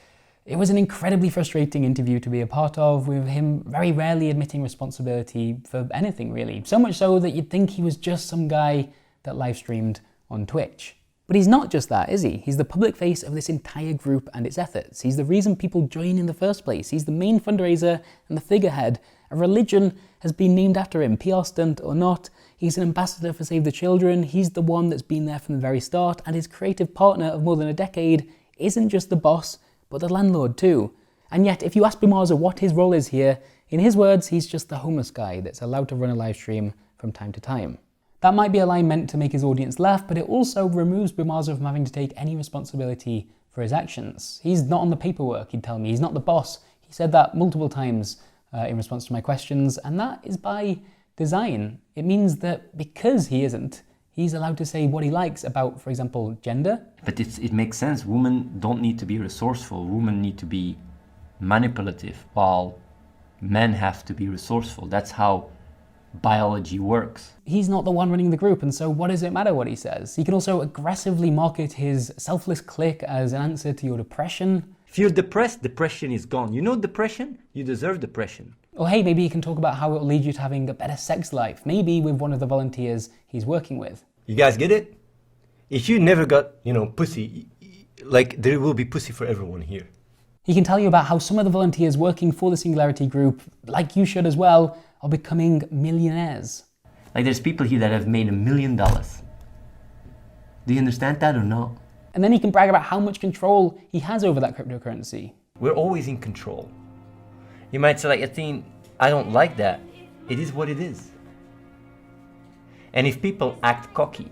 It was an incredibly frustrating interview to be a part of, with him very rarely admitting responsibility for anything really. So much so that you'd think he was just some guy that live streamed on Twitch. But he's not just that, is he? He's the public face of this entire group and its efforts. He's the reason people join in the first place. He's the main fundraiser and the figurehead. A religion has been named after him, PR stunt or not. He's an ambassador for Save the Children. He's the one that's been there from the very start, and his creative partner of more than a decade isn't just the boss, but the landlord too. And yet, if you ask Boumaza what his role is here, in his words, he's just the homeless guy that's allowed to run a live stream from time to time. That might be a line meant to make his audience laugh, but it also removes Boumaza from having to take any responsibility for his actions. He's not on the paperwork, he'd tell me. He's not the boss. He said that multiple times in response to my questions, and that is by design. It means that because he isn't, he's allowed to say what he likes about, for example, gender. But it makes sense. Women don't need to be resourceful. Women need to be manipulative, while men have to be resourceful. That's how biology works. He's not the one running the group, and so what does it matter what he says? He can also aggressively market his selfless click as an answer to your depression. If you're depressed, depression is gone. You know depression? You deserve depression. Or hey, maybe he can talk about how it will lead you to having a better sex life, maybe with one of the volunteers he's working with. You guys get it? If you never got, pussy, like, there will be pussy for everyone here. He can tell you about how some of the volunteers working for the Singularity Group, like you should as well, are becoming millionaires. Like, there's people here that have made $1 million. Do you understand that or not? And then he can brag about how much control he has over that cryptocurrency. We're always in control. You might say, like, Athene, I don't like that. It is what it is. And if people act cocky,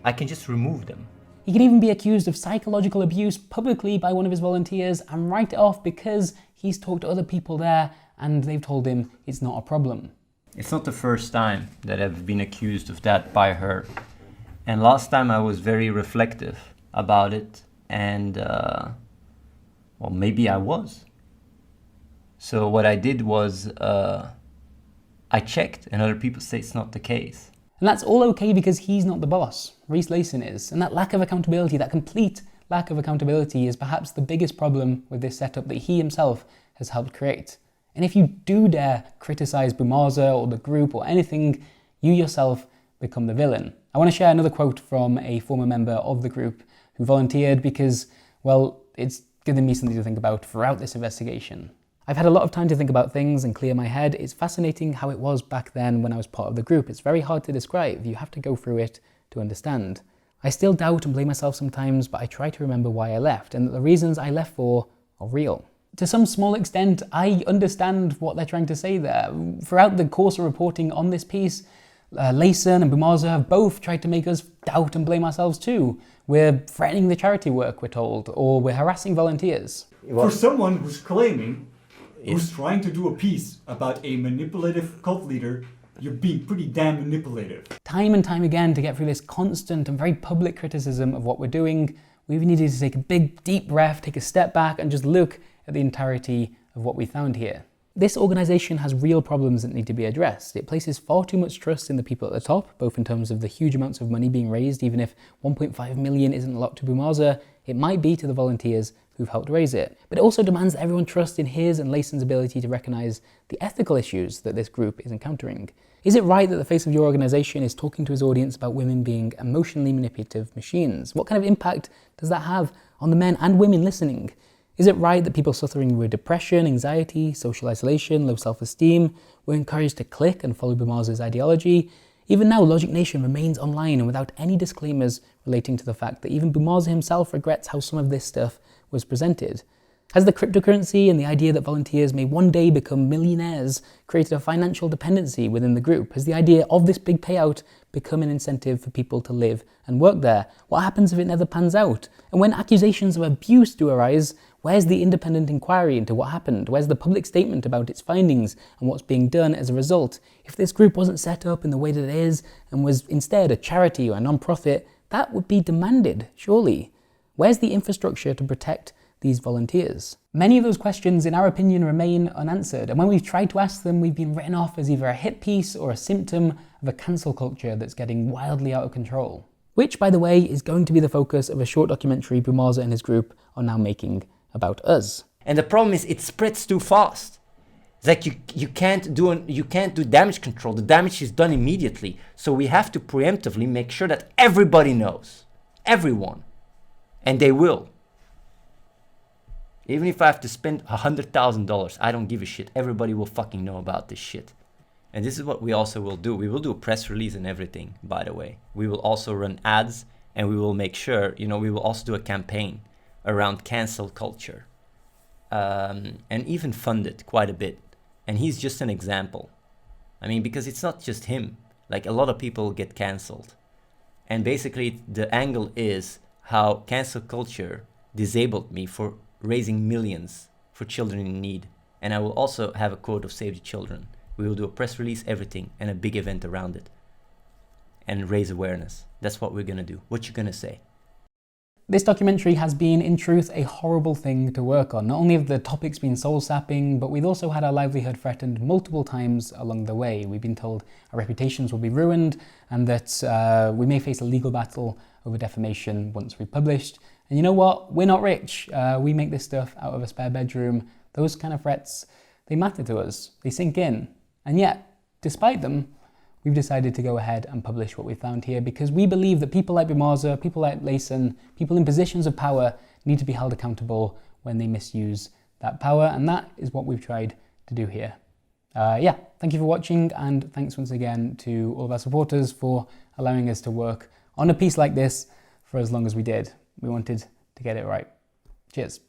I can just remove them. He can even be accused of psychological abuse publicly by one of his volunteers and write it off because he's talked to other people there and they've told him it's not a problem. It's not the first time that I've been accused of that by her. And last time I was very reflective about it, and well, maybe I was. So what I did was I checked, and other people say it's not the case. And that's all okay because he's not the boss. Rhys Layson is. And that lack of accountability, that complete lack of accountability, is perhaps the biggest problem with this setup that he himself has helped create. And if you do dare criticize Boumaza or the group or anything, you yourself become the villain. I want to share another quote from a former member of the group who volunteered because, well, it's given me something to think about throughout this investigation. I've had a lot of time to think about things and clear my head. It's fascinating how it was back then when I was part of the group. It's very hard to describe. You have to go through it to understand. I still doubt and blame myself sometimes, but I try to remember why I left and that the reasons I left for are real. To some small extent, I understand what they're trying to say there. Throughout the course of reporting on this piece, Layson and Boumaza have both tried to make us doubt and blame ourselves too. We're threatening the charity work, we're told, or we're harassing volunteers. For someone who's claiming, who's trying to do a piece about a manipulative cult leader, you're being pretty damn manipulative. Time and time again, to get through this constant and very public criticism of what we're doing, we've needed to take a big, deep breath, take a step back, and just look at the entirety of what we found here. This organisation has real problems that need to be addressed. It places far too much trust in the people at the top, both in terms of the huge amounts of money being raised. Even if 1.5 million isn't a lot to Boumaza, it might be to the volunteers who've helped raise it. But it also demands that everyone trust in his and Layson's ability to recognise the ethical issues that this group is encountering. Is it right that the face of your organisation is talking to his audience about women being emotionally manipulative machines? What kind of impact does that have on the men and women listening? Is it right that people suffering with depression, anxiety, social isolation, low self-esteem were encouraged to click and follow Boumaza's ideology? Even now, Logic Nation remains online and without any disclaimers relating to the fact that even Boumaza himself regrets how some of this stuff was presented. Has the cryptocurrency and the idea that volunteers may one day become millionaires created a financial dependency within the group? Has the idea of this big payout become an incentive for people to live and work there? What happens if it never pans out? And when accusations of abuse do arise, where's the independent inquiry into what happened? Where's the public statement about its findings and what's being done as a result? If this group wasn't set up in the way that it is and was instead a charity or a non-profit, that would be demanded, surely. Where's the infrastructure to protect these volunteers? Many of those questions, in our opinion, remain unanswered, and when we've tried to ask them, we've been written off as either a hit piece or a symptom of a cancel culture that's getting wildly out of control. Which, by the way, is going to be the focus of a short documentary Bumaza and his group are now making about us. And the problem is it spreads too fast. It's like you can't do damage control. The damage is done immediately. So we have to preemptively make sure that everybody knows. Everyone. And they will. Even if I have to spend $100,000, I don't give a shit. Everybody will fucking know about this shit. And this is what we also will do. We will do a press release and everything, by the way. We will also run ads, and we will make sure, we will also do a campaign around cancel culture. And even fund it quite a bit. And he's just an example. I mean, because it's not just him. Like, a lot of people get cancelled. And basically, the angle is how cancel culture disabled me for raising millions for children in need. And I will also have a quote of Save the Children. We will do a press release, everything, and a big event around it. And raise awareness. That's what we're going to do. What you going to say? This documentary has been, in truth, a horrible thing to work on. Not only have the topics been soul-sapping, but we've also had our livelihood threatened multiple times along the way. We've been told our reputations will be ruined and that we may face a legal battle over defamation once we've published. And you know what? We're not rich. We make this stuff out of a spare bedroom. Those kind of threats, they matter to us. They sink in. And yet, despite them, we've decided to go ahead and publish what we found here because we believe that people like Bumaza, people like Layson, people in positions of power need to be held accountable when they misuse that power, and that is what we've tried to do here. Thank you for watching, and thanks once again to all of our supporters for allowing us to work on a piece like this for as long as we did. We wanted to get it right. Cheers.